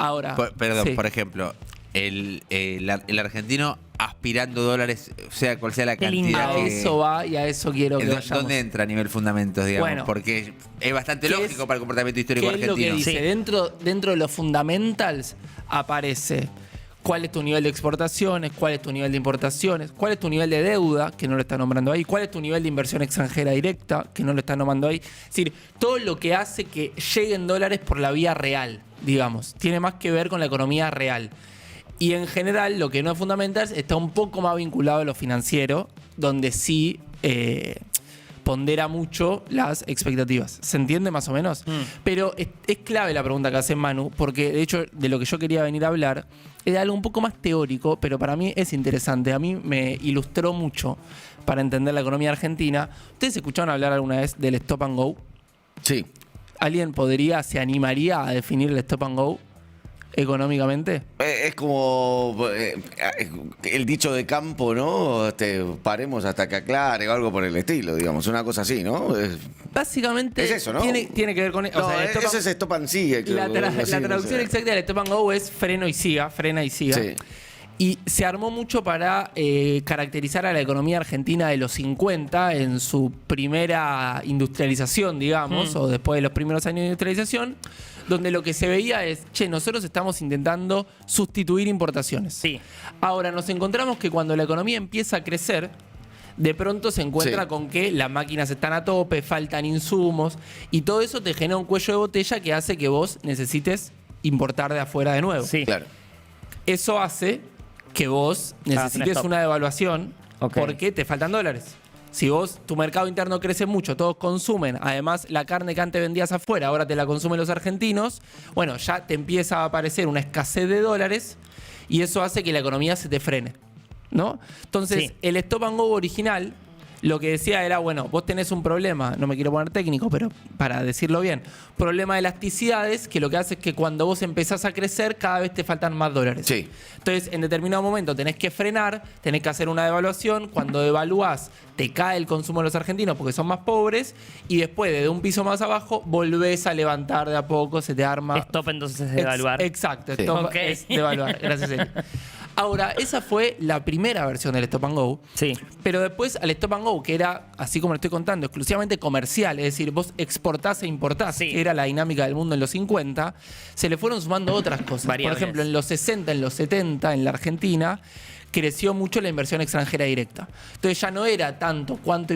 Speaker 4: Ahora,
Speaker 6: Perdón,
Speaker 4: sí.
Speaker 6: por ejemplo, el argentino aspirando dólares, sea cual sea la
Speaker 5: Qué lindo.
Speaker 6: cantidad
Speaker 4: A
Speaker 6: que...
Speaker 4: eso va y a eso quiero que vayamos.
Speaker 6: ¿Dónde entra a nivel fundamentos, digamos?
Speaker 4: Bueno,
Speaker 6: porque es bastante
Speaker 4: ¿qué
Speaker 6: lógico
Speaker 4: es-
Speaker 6: para el comportamiento histórico
Speaker 4: ¿Qué es lo que
Speaker 6: argentino.
Speaker 4: dice?
Speaker 5: Sí.
Speaker 4: Dentro de los fundamentals aparece cuál es tu nivel de exportaciones, cuál es tu nivel de importaciones, cuál es tu nivel de deuda, que no lo está nombrando ahí, cuál es tu nivel de inversión extranjera directa, que no lo está nombrando ahí. Es decir, todo lo que hace que lleguen dólares por la vía real, digamos, tiene más que ver con la economía real. Y en general, lo que no es fundamentals está un poco más vinculado a lo financiero, donde sí pondera mucho las expectativas. ¿Se entiende más o menos? Pero es clave la pregunta que hace Manu, porque de hecho de lo que yo quería venir a hablar es de algo un poco más teórico, pero para mí es interesante. A mí me ilustró mucho para entender la economía argentina. ¿Ustedes escucharon hablar alguna vez del stop and go?
Speaker 1: Sí.
Speaker 4: ¿Alguien se animaría a definir el stop and go económicamente?
Speaker 1: Es como el dicho de campo, ¿no? Paremos hasta que aclare o algo por el estilo, digamos. Una cosa así, ¿no?
Speaker 4: Básicamente
Speaker 1: Es eso, ¿no?
Speaker 4: tiene que ver con... o
Speaker 1: No,
Speaker 4: sea, el stop
Speaker 1: eso
Speaker 4: and-
Speaker 1: es stop and sigue.
Speaker 4: La
Speaker 1: creo,
Speaker 4: traducción
Speaker 1: no sé.
Speaker 4: exacta del stop and go es freno y siga, frena y siga.
Speaker 1: Sí.
Speaker 4: Y se armó mucho para caracterizar a la economía argentina de los 50 en su primera industrialización, digamos, o después de los primeros años de industrialización, donde lo que se veía es, che, nosotros estamos intentando sustituir importaciones.
Speaker 5: Sí.
Speaker 4: Ahora, nos encontramos que cuando la economía empieza a crecer, de pronto se encuentra
Speaker 1: Sí.
Speaker 4: con que las máquinas están a tope, faltan insumos, y todo eso te genera un cuello de botella que hace que vos necesites importar de afuera de nuevo.
Speaker 5: Sí.
Speaker 1: Claro.
Speaker 4: Eso hace que vos necesites
Speaker 5: stop.
Speaker 4: una devaluación
Speaker 5: Ok.
Speaker 4: porque te faltan dólares. Si vos, tu mercado interno crece mucho, todos consumen, además la carne que antes vendías afuera, ahora te la consumen los argentinos, bueno, ya te empieza a aparecer una escasez de dólares y eso hace que la economía se te frene, ¿no? Entonces,
Speaker 5: Sí.
Speaker 4: el stop and go original lo que decía era, bueno, vos tenés un problema, no me quiero poner técnico, pero para decirlo bien, problema de elasticidades, que lo que hace es que cuando vos empezás a crecer, cada vez te faltan más dólares.
Speaker 1: Sí.
Speaker 4: Entonces, en determinado momento tenés que frenar, tenés que hacer una devaluación, cuando devaluás, te cae el consumo de los argentinos porque son más pobres, y después, desde un piso más abajo, volvés a levantar de a poco, se te arma...
Speaker 5: Stop entonces es devaluar.
Speaker 4: Exacto,
Speaker 1: Sí.
Speaker 4: stop
Speaker 5: Ok.
Speaker 4: es devaluar. Gracias, Eli. Ahora, esa fue la primera versión del Stop and Go.
Speaker 5: Sí.
Speaker 4: Pero después al Stop and Go, que era, así como lo estoy contando, exclusivamente comercial, es decir, vos exportás e importás,
Speaker 5: Sí.
Speaker 4: que era la dinámica del mundo en los 50, se le fueron sumando otras cosas.
Speaker 5: Variables.
Speaker 4: Por ejemplo, en los 60, en los 70, en la Argentina, creció mucho la inversión extranjera directa. Entonces ya no era tanto cuánto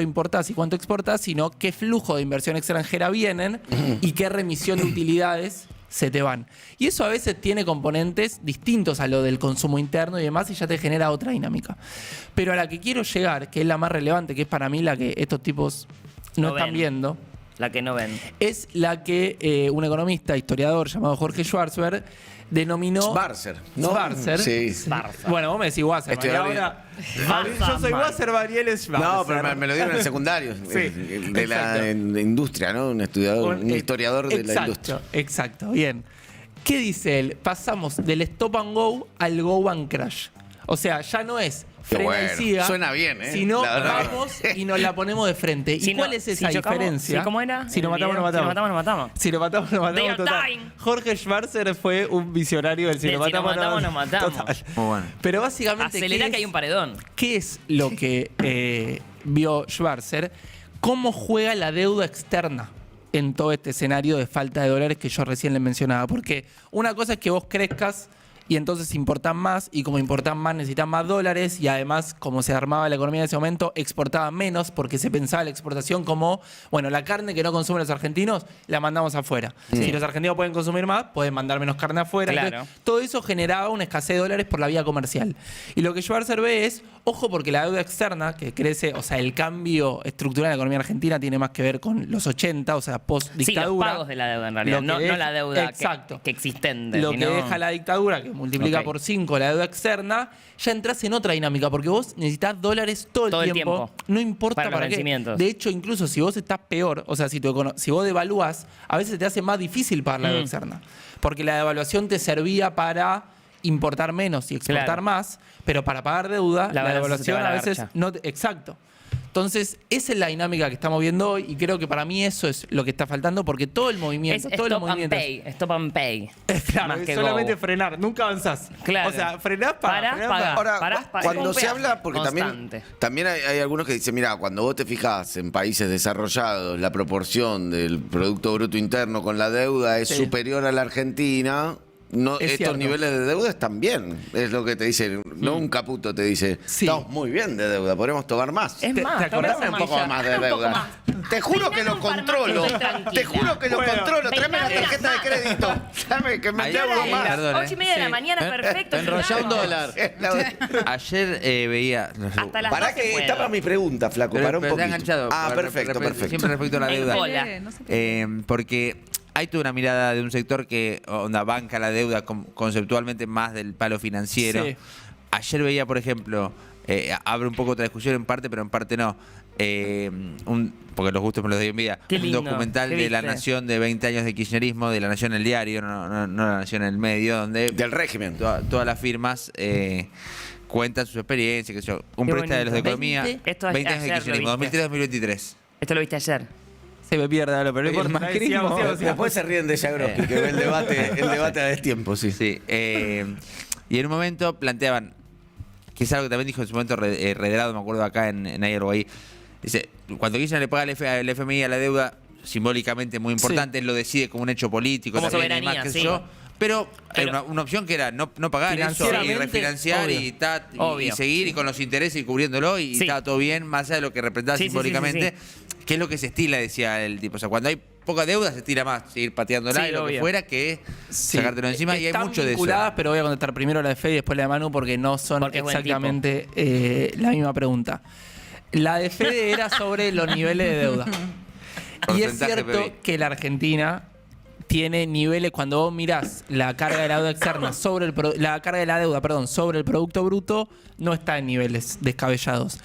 Speaker 4: importás y cuánto exportás, sino qué flujo de inversión extranjera vienen y qué remisión de utilidades se te van. Y eso a veces tiene componentes distintos a lo del consumo interno y demás y ya te genera otra dinámica. Pero a la que quiero llegar, que es la más relevante, que es para mí la que estos tipos no
Speaker 5: No
Speaker 4: están
Speaker 5: ven.
Speaker 4: viendo,
Speaker 5: La que no ven.
Speaker 4: es la que un economista, historiador llamado Jorge Schwarzberg denominó...
Speaker 1: Schwarzer, ¿no?
Speaker 4: Schwarzer.
Speaker 1: Sí.
Speaker 5: Schwarzer.
Speaker 4: Bueno, vos me decís Wasserman.
Speaker 1: Estoy
Speaker 4: Y ahora, yo soy Wasserman y él es Schwarzer.
Speaker 1: No, pero me lo dieron en el secundario.
Speaker 4: Sí,
Speaker 1: De la
Speaker 4: exacto.
Speaker 1: industria, ¿no? Un historiador de la industria.
Speaker 4: Exacto, bien. ¿Qué dice él? Pasamos del stop and go al go and crash. O sea, ya no es
Speaker 1: Qué
Speaker 4: frena
Speaker 1: bueno.
Speaker 4: y siga.
Speaker 1: Suena bien, ¿eh?
Speaker 4: Sino
Speaker 1: La verdad.
Speaker 4: vamos y nos la ponemos de frente. ¿Y
Speaker 5: Si
Speaker 4: cuál
Speaker 5: no-
Speaker 4: es esa
Speaker 5: si chocamos-
Speaker 4: diferencia?
Speaker 5: si, ¿cómo era?
Speaker 4: Si nos
Speaker 5: El
Speaker 4: matamos,
Speaker 5: video.
Speaker 4: nos matamos.
Speaker 5: Si nos matamos, nos matamos.
Speaker 4: Si nos matamos, nos matamos.
Speaker 5: They are
Speaker 4: Total.
Speaker 5: dying.
Speaker 4: Jorge Schwarzer fue un visionario del si
Speaker 5: Del
Speaker 4: nos
Speaker 5: si nos
Speaker 4: matamos,
Speaker 5: matamos, nos matamos.
Speaker 4: Total.
Speaker 6: Muy bueno.
Speaker 4: Pero básicamente.
Speaker 5: Acelera
Speaker 4: ¿qué
Speaker 5: que hay
Speaker 4: es?
Speaker 5: un paredón.
Speaker 4: ¿Qué es lo que vio Schwarzer? ¿Cómo juega la deuda externa en todo este escenario de falta de dólares que yo recién les mencionaba? Porque una cosa es que vos crezcas y entonces importan más, y como importan más necesitan más dólares, y además como se armaba la economía en ese momento, exportaban menos porque se pensaba la exportación como, bueno, la carne que no consumen los argentinos la mandamos afuera. Si los argentinos pueden consumir más, pueden mandar menos carne afuera.
Speaker 5: Claro.
Speaker 4: Entonces, todo eso generaba una escasez de dólares por la vía comercial. Y lo que Schwarzer ve es, ojo, porque la deuda externa, que crece, o sea, el cambio estructural en la economía argentina tiene más que ver con los 80, o sea,
Speaker 5: Sí,
Speaker 4: post-dictadura.
Speaker 5: los pagos de la deuda en realidad.
Speaker 4: Lo
Speaker 5: No,
Speaker 4: que
Speaker 5: no
Speaker 4: deja-
Speaker 5: la deuda
Speaker 4: exacto.
Speaker 5: que existente.
Speaker 4: Lo que
Speaker 5: sino-
Speaker 4: deja la dictadura, que multiplica
Speaker 5: Ok.
Speaker 4: por 5 la deuda externa, ya entras en otra dinámica, porque vos necesitas dólares todo el tiempo. No importa
Speaker 5: Para los
Speaker 4: para qué.
Speaker 5: vencimientos.
Speaker 4: De hecho, incluso si vos estás peor, o sea, si vos devalúas, a veces te hace más difícil pagar la deuda externa. Porque la devaluación te servía para importar menos y exportar
Speaker 5: Claro.
Speaker 4: más, pero para pagar deuda,
Speaker 5: La
Speaker 4: la
Speaker 5: balanza se te
Speaker 4: devaluación
Speaker 5: va a
Speaker 4: a
Speaker 5: la
Speaker 4: veces
Speaker 5: garcha.
Speaker 4: no... Exacto. Entonces, esa es la dinámica que estamos viendo hoy y creo que para mí eso es lo que está faltando porque todo el
Speaker 5: Es
Speaker 4: movimiento, todos los
Speaker 5: stop and
Speaker 4: movimientos...
Speaker 5: pay. Stop and pay.
Speaker 4: Claro,
Speaker 5: Más
Speaker 4: es
Speaker 5: que
Speaker 4: solamente
Speaker 5: go.
Speaker 4: frenar, nunca avanzás.
Speaker 5: Claro.
Speaker 4: O sea, frenás para
Speaker 5: Parás, pagás.
Speaker 1: Ahora,
Speaker 5: Parás, pagás.
Speaker 1: cuando
Speaker 5: Es un
Speaker 1: se
Speaker 5: peaje
Speaker 1: habla, porque
Speaker 5: constante.
Speaker 1: también hay algunos que dicen, mira, cuando vos te fijas en países desarrollados, la proporción del Producto Bruto Interno con la deuda es
Speaker 4: Sí.
Speaker 1: superior a la Argentina. No,
Speaker 4: Es
Speaker 1: estos
Speaker 4: cierto.
Speaker 1: niveles de deuda están bien, es lo que te dicen. No un caputo te dice,
Speaker 4: Sí.
Speaker 1: estamos muy bien de deuda, podemos tomar más.
Speaker 5: Es
Speaker 4: ¿Te
Speaker 5: más,
Speaker 4: acordás
Speaker 5: tomá
Speaker 1: Dame un
Speaker 5: esa
Speaker 1: poco
Speaker 5: malla.
Speaker 1: más de
Speaker 5: Dame un poco
Speaker 1: deuda.
Speaker 5: más.
Speaker 1: Te juro que lo
Speaker 5: Brindame un par más
Speaker 1: controlo.
Speaker 5: que estoy tranquila.
Speaker 1: Te juro que lo
Speaker 4: Bueno.
Speaker 1: controlo. Tráeme la
Speaker 5: Brindame
Speaker 1: tarjeta de
Speaker 5: las-
Speaker 1: crédito. Dame que me
Speaker 6: Ahí-
Speaker 1: endeudo
Speaker 6: ahí-
Speaker 1: más.
Speaker 6: Perdón,
Speaker 5: 8:30 de la
Speaker 4: Sí.
Speaker 5: mañana, perfecto.
Speaker 6: Enrollá un
Speaker 5: llegamos.
Speaker 6: dólar.
Speaker 1: Ayer
Speaker 6: Ayer veía.
Speaker 5: Hasta las
Speaker 1: Pará
Speaker 5: 12
Speaker 1: que
Speaker 5: puedo.
Speaker 1: estaba mi pregunta, flaco.
Speaker 6: Pero
Speaker 1: Pará un
Speaker 6: te ha
Speaker 1: poquito.
Speaker 6: enganchado.
Speaker 1: Ah,
Speaker 6: Por-
Speaker 1: perfecto,
Speaker 6: siempre
Speaker 1: perfecto.
Speaker 6: respecto a la
Speaker 5: En
Speaker 6: deuda.
Speaker 5: bola.
Speaker 8: No sé qué.
Speaker 6: Porque hay toda una mirada de un sector que onda, banca la deuda conceptualmente más del palo financiero.
Speaker 4: Sí.
Speaker 6: Ayer veía, por ejemplo, abre un poco otra discusión en parte, pero en parte no. Porque los gustos me los doy en vida.
Speaker 5: Qué
Speaker 6: Un
Speaker 5: lindo.
Speaker 6: documental
Speaker 5: ¿Qué
Speaker 6: de La
Speaker 5: viste?
Speaker 6: Nación de 20 años de kirchnerismo, de La Nación en el diario, no La Nación en el medio, donde
Speaker 1: Del régimen.
Speaker 6: todas las firmas cuentan sus experiencias, qué sé yo. Un
Speaker 5: Qué
Speaker 6: periodista de los de
Speaker 5: bonito.
Speaker 6: economía,
Speaker 5: 20, esto
Speaker 6: 20 años de
Speaker 5: ayer lo
Speaker 6: kirchnerismo,
Speaker 5: viste.
Speaker 6: 2003-2023.
Speaker 5: Esto lo viste ayer.
Speaker 4: Se me pierde, pero no importa.
Speaker 6: macrismo.
Speaker 4: Sigamos, sigamos.
Speaker 1: Después se ríen de Jagroski, que ve el debate a destiempo, sí.
Speaker 6: Sí. Y en un momento planteaban, que es algo que también dijo en su momento Redrado, me acuerdo acá en Uruguay. Dice, cuando Kirchner le paga al FMI a la deuda, simbólicamente muy importante, él lo decide como un hecho político,
Speaker 5: Como
Speaker 6: también, y
Speaker 5: soberanía,
Speaker 6: más, qué sé
Speaker 5: sí.
Speaker 6: yo. Pero
Speaker 5: Pero-
Speaker 6: era una opción que era no pagar eso y
Speaker 4: Financieramente,
Speaker 6: refinanciar
Speaker 4: obvio.
Speaker 6: y
Speaker 5: Obvio.
Speaker 6: seguir y con los intereses y cubriéndolo y
Speaker 5: Sí.
Speaker 6: estaba todo bien, más allá de lo que representaba
Speaker 5: Sí, sí, sí,
Speaker 6: simbólicamente,
Speaker 5: sí,
Speaker 6: que es lo que se estila, decía el tipo. O sea, cuando hay poca deuda se estira más, seguir pateándola
Speaker 5: Sí,
Speaker 6: y lo que
Speaker 5: obvio.
Speaker 6: fuera que
Speaker 4: Sí.
Speaker 6: sacártelo encima y hay
Speaker 4: Están
Speaker 6: mucho de eso.
Speaker 4: vinculadas, pero voy a contestar primero la de Fede y después la de Manu porque no son
Speaker 5: Porque es buen
Speaker 4: exactamente la misma pregunta. La de Fede era sobre los niveles de deuda. Y es
Speaker 6: Porcentaje
Speaker 4: cierto
Speaker 6: PBI.
Speaker 4: que la Argentina tiene niveles, cuando vos mirás la carga de la deuda externa sobre la carga de la deuda, perdón, sobre el Producto Bruto, no está en niveles descabellados.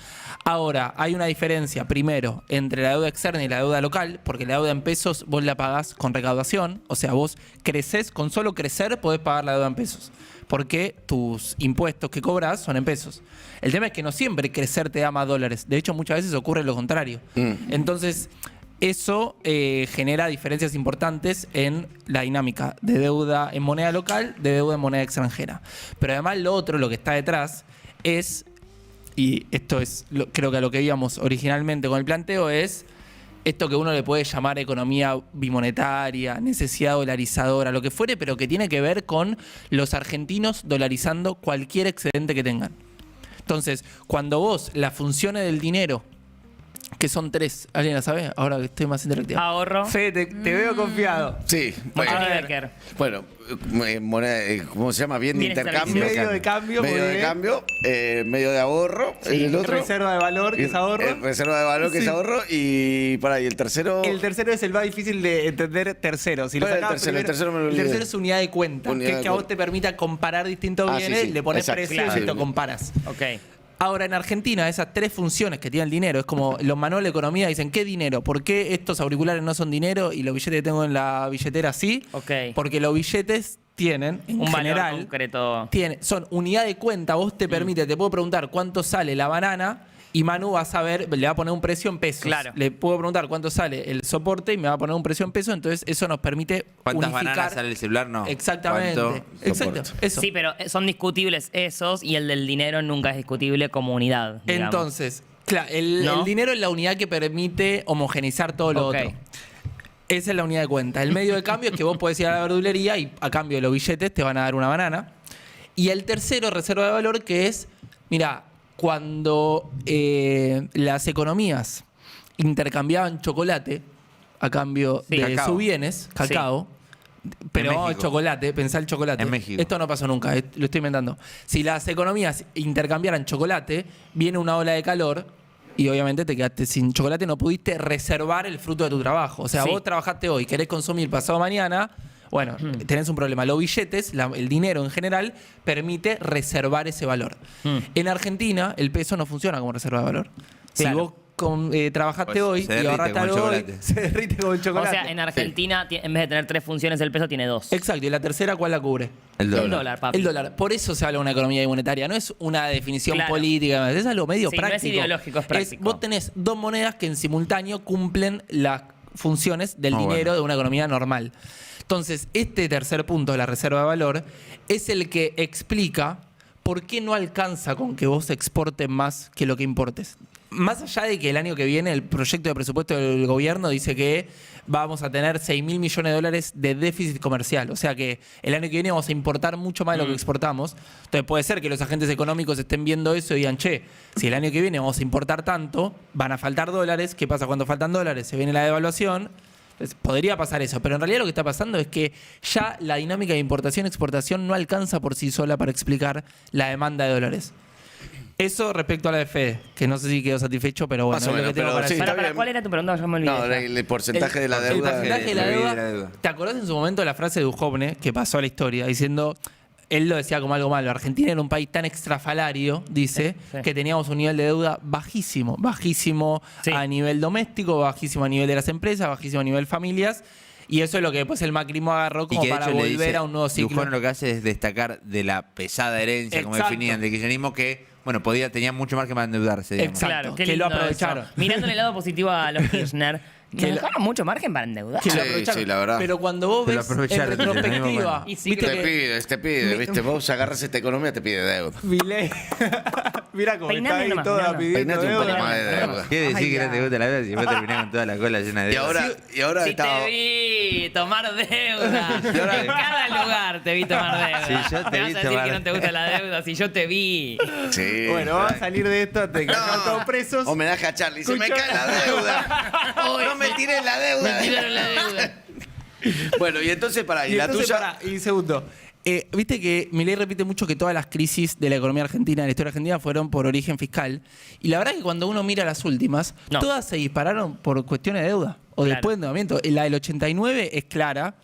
Speaker 4: Ahora, hay una diferencia, primero, entre la deuda externa y la deuda local, porque la deuda en pesos vos la pagás con recaudación, o sea, vos crecés, con solo crecer podés pagar la deuda en pesos, porque tus impuestos que cobras son en pesos. El tema es que no siempre crecer te da más dólares, de hecho muchas veces ocurre lo contrario. Entonces, eso genera diferencias importantes en la dinámica de deuda en moneda local, de deuda en moneda extranjera. Pero además lo otro, lo que está detrás, es, y esto es creo que a lo que íbamos originalmente con el planteo, es esto que uno le puede llamar economía bimonetaria, necesidad dolarizadora, lo que fuere, pero que tiene que ver con los argentinos dolarizando cualquier excedente que tengan. Entonces, cuando vos las funciones del dinero, que son 3, ¿alguien la sabe? Ahora que estoy más interactivo.
Speaker 5: Ahorro.
Speaker 4: Fede, te veo confiado.
Speaker 1: Sí, bueno,
Speaker 5: Johnny
Speaker 4: A ver.
Speaker 5: Becker.
Speaker 1: bueno, moneda, ¿cómo se llama? Bien de
Speaker 5: Bienes y
Speaker 1: intercambio.
Speaker 5: servicios.
Speaker 4: Medio de cambio,
Speaker 1: Medio
Speaker 4: muy
Speaker 1: de
Speaker 4: bien.
Speaker 1: cambio, medio de ahorro. El otro.
Speaker 4: Reserva de valor, que es ahorro.
Speaker 1: Reserva de valor, que es
Speaker 4: Sí.
Speaker 1: ahorro. Y para ahí, el tercero.
Speaker 4: El tercero es el más difícil de entender tercero. Si lo
Speaker 1: ¿Cuál es el
Speaker 4: sacabas
Speaker 1: tercero? El tercero me lo
Speaker 4: el
Speaker 1: olvidé.
Speaker 4: tercero es unidad de cuenta,
Speaker 1: Unidad
Speaker 4: que es
Speaker 1: de
Speaker 4: que a vos
Speaker 1: cuenta.
Speaker 4: te permita comparar distintos
Speaker 1: Ah, sí,
Speaker 4: bienes,
Speaker 1: sí.
Speaker 4: le pones
Speaker 1: Exacto.
Speaker 4: precios
Speaker 1: Claro.
Speaker 4: y te comparas.
Speaker 5: Ok.
Speaker 4: Ahora, en Argentina, esas 3 funciones que tiene el dinero, es como los manuales de economía dicen, ¿qué dinero? ¿Por qué estos auriculares no son dinero y los billetes que tengo en la billetera sí?
Speaker 5: Ok.
Speaker 4: Porque los billetes tienen, en
Speaker 5: Un valor
Speaker 4: general,
Speaker 5: concreto.
Speaker 4: son unidad de cuenta. Vos te permite, te puedo preguntar cuánto sale la banana y Manu va a saber, le va a poner un precio en pesos.
Speaker 5: Claro.
Speaker 4: Le puedo preguntar cuánto sale el soporte y me va a poner un precio en pesos. Entonces, eso nos permite
Speaker 6: ¿Cuántas
Speaker 4: unificar.
Speaker 6: bananas sale el celular? No.
Speaker 4: Exactamente.
Speaker 6: ¿Cuánto?
Speaker 4: Exacto.
Speaker 1: soporte?
Speaker 4: Eso.
Speaker 5: Sí, pero son discutibles esos y el del dinero nunca es discutible como unidad. digamos.
Speaker 4: Entonces, claro, el
Speaker 5: ¿No?
Speaker 4: dinero es la unidad que permite homogeneizar todo lo
Speaker 5: Ok.
Speaker 4: otro. Esa es la unidad de cuenta. El medio de cambio es que vos podés ir a la verdulería y a cambio de los billetes te van a dar una banana. Y el tercero, reserva de valor, que es, mira, cuando las economías intercambiaban chocolate a cambio
Speaker 5: Sí.
Speaker 4: de
Speaker 6: Cacao.
Speaker 4: sus bienes, cacao, pero
Speaker 6: México.
Speaker 4: chocolate, pensá el chocolate.
Speaker 6: En México.
Speaker 4: Esto no pasó nunca, lo estoy inventando. Si las economías intercambiaran chocolate, viene una ola de calor y obviamente te quedaste sin chocolate, no pudiste reservar el fruto de tu trabajo. O sea,
Speaker 5: Sí.
Speaker 4: vos trabajaste hoy, querés consumir pasado mañana, bueno, tenés un problema. Los billetes, el dinero en general, permite reservar ese valor. En Argentina, el peso no funciona como reserva de valor. Si
Speaker 5: Claro.
Speaker 4: vos trabajaste
Speaker 6: Pues
Speaker 4: hoy
Speaker 6: se
Speaker 4: y
Speaker 6: derrite
Speaker 4: ahorraste
Speaker 6: como el
Speaker 4: algo hoy,
Speaker 6: chocolate.
Speaker 4: se derrite como el
Speaker 5: O
Speaker 4: chocolate.
Speaker 5: sea, en Argentina, en vez de tener 3 funciones, el peso tiene 2.
Speaker 4: Exacto, y la tercera, ¿cuál la cubre?
Speaker 6: El dólar.
Speaker 5: El dólar, papi.
Speaker 4: El dólar. Por eso se habla de una economía monetaria. No es una definición
Speaker 5: Claro.
Speaker 4: política, es algo medio
Speaker 5: Sí, no es
Speaker 4: práctico.
Speaker 5: ideológico, es práctico.
Speaker 4: Vos tenés 2 monedas que en simultáneo cumplen las funciones del
Speaker 6: Ah,
Speaker 4: dinero
Speaker 6: bueno.
Speaker 4: de una economía normal. Entonces, este tercer punto de la reserva de valor es el que explica por qué no alcanza con que vos exportes más que lo que importes. Más allá de que el año que viene el proyecto de presupuesto del gobierno dice que vamos a tener 6.000 millones de dólares de déficit comercial. O sea que el año que viene vamos a importar mucho más de lo que exportamos. Entonces puede ser que los agentes económicos estén viendo eso y digan, che, si el año que viene vamos a importar tanto, van a faltar dólares. ¿Qué pasa cuando faltan dólares? Se viene la devaluación. Entonces, podría pasar eso, pero en realidad lo que está pasando es que ya la dinámica de importación-exportación no alcanza por sí sola para explicar la demanda de dólares. Eso respecto a la de Fede, que no sé si quedó satisfecho, pero bueno,
Speaker 1: Más o
Speaker 4: es lo
Speaker 1: menos,
Speaker 4: que tengo
Speaker 1: pero
Speaker 4: para
Speaker 1: sí,
Speaker 4: decir.
Speaker 1: está
Speaker 5: Para,
Speaker 1: bien.
Speaker 5: ¿cuál era tu pregunta? Yo me olvidé.
Speaker 1: No,
Speaker 5: ya.
Speaker 1: el porcentaje de la
Speaker 4: El
Speaker 1: deuda.
Speaker 4: porcentaje de la
Speaker 6: de
Speaker 4: deuda.
Speaker 6: la deuda.
Speaker 4: ¿Te acordás en su momento de la frase de Duhovne que pasó a la historia diciendo, él lo decía como algo malo, Argentina era un país tan extrafalario, dice,
Speaker 5: Sí.
Speaker 4: que teníamos un nivel de deuda bajísimo, bajísimo
Speaker 5: Sí.
Speaker 4: a nivel doméstico, bajísimo a nivel de las empresas, bajísimo a nivel familias, y eso es lo que después el macrismo agarró
Speaker 6: Y
Speaker 4: como
Speaker 6: que de
Speaker 4: para
Speaker 6: hecho le
Speaker 4: volver
Speaker 6: dice,
Speaker 4: a un nuevo ciclo.
Speaker 6: Duhovne lo que hace es destacar de la pesada herencia, como
Speaker 4: Exacto.
Speaker 6: definían, del kirchnerismo, que, bueno, tenía mucho margen para endeudarse. digamos.
Speaker 4: Exacto.
Speaker 5: Claro, qué
Speaker 4: que lo
Speaker 5: lindo
Speaker 4: aprovecharon.
Speaker 5: eso. Mirándole el lado positivo a los Kirchner,
Speaker 4: Que
Speaker 5: nos
Speaker 4: lo-
Speaker 5: dejaron mucho margen para endeudar.
Speaker 4: Que lo
Speaker 1: Sí,
Speaker 4: aprovecharon.
Speaker 1: sí, la verdad.
Speaker 4: Pero cuando vos
Speaker 6: Que lo
Speaker 4: ves en
Speaker 6: aprovecharon,
Speaker 4: retrospectiva,
Speaker 5: y sí,
Speaker 4: viste
Speaker 5: creo
Speaker 4: que
Speaker 1: Te pide, ¿viste? Vos agarras esta economía, te pide deuda.
Speaker 4: Milei, mira cómo
Speaker 5: Peiname
Speaker 4: está ahí
Speaker 5: nomás,
Speaker 4: toda
Speaker 5: mirá.
Speaker 4: pidiendo
Speaker 1: Peinate un poco
Speaker 4: deuda.
Speaker 1: más de deuda.
Speaker 6: ¿Qué decir
Speaker 5: Ay,
Speaker 6: que no
Speaker 5: ya.
Speaker 6: te gusta la deuda si vos terminás con toda la cola llena de
Speaker 1: Y
Speaker 6: deuda?
Speaker 1: ahora
Speaker 5: Si
Speaker 1: estaba.
Speaker 5: te vi tomar deuda. En cada lugar te vi tomar deuda.
Speaker 6: Si yo te
Speaker 5: Me
Speaker 6: vi
Speaker 5: vas a decir
Speaker 6: tomar-
Speaker 5: que no te gusta la deuda, si yo te vi.
Speaker 1: Sí.
Speaker 4: Bueno, vamos a salir de esto antes de que cayan todos presos.
Speaker 1: Homenaje a Charlie. Se me
Speaker 4: Escucha.
Speaker 1: cae la deuda. No me tiré la deuda.
Speaker 5: Me tiraron la deuda.
Speaker 1: Bueno, y entonces para ahí,
Speaker 4: Y
Speaker 1: la
Speaker 4: entonces,
Speaker 1: tuya.
Speaker 4: pará, y segundo, Viste que Milei repite mucho que todas las crisis de la economía argentina, de la historia argentina, fueron por origen fiscal. Y la verdad que cuando uno mira las últimas,
Speaker 5: No.
Speaker 4: todas se dispararon por cuestiones de deuda o
Speaker 5: Claro.
Speaker 4: después de endeudamiento. La del 89 es clara.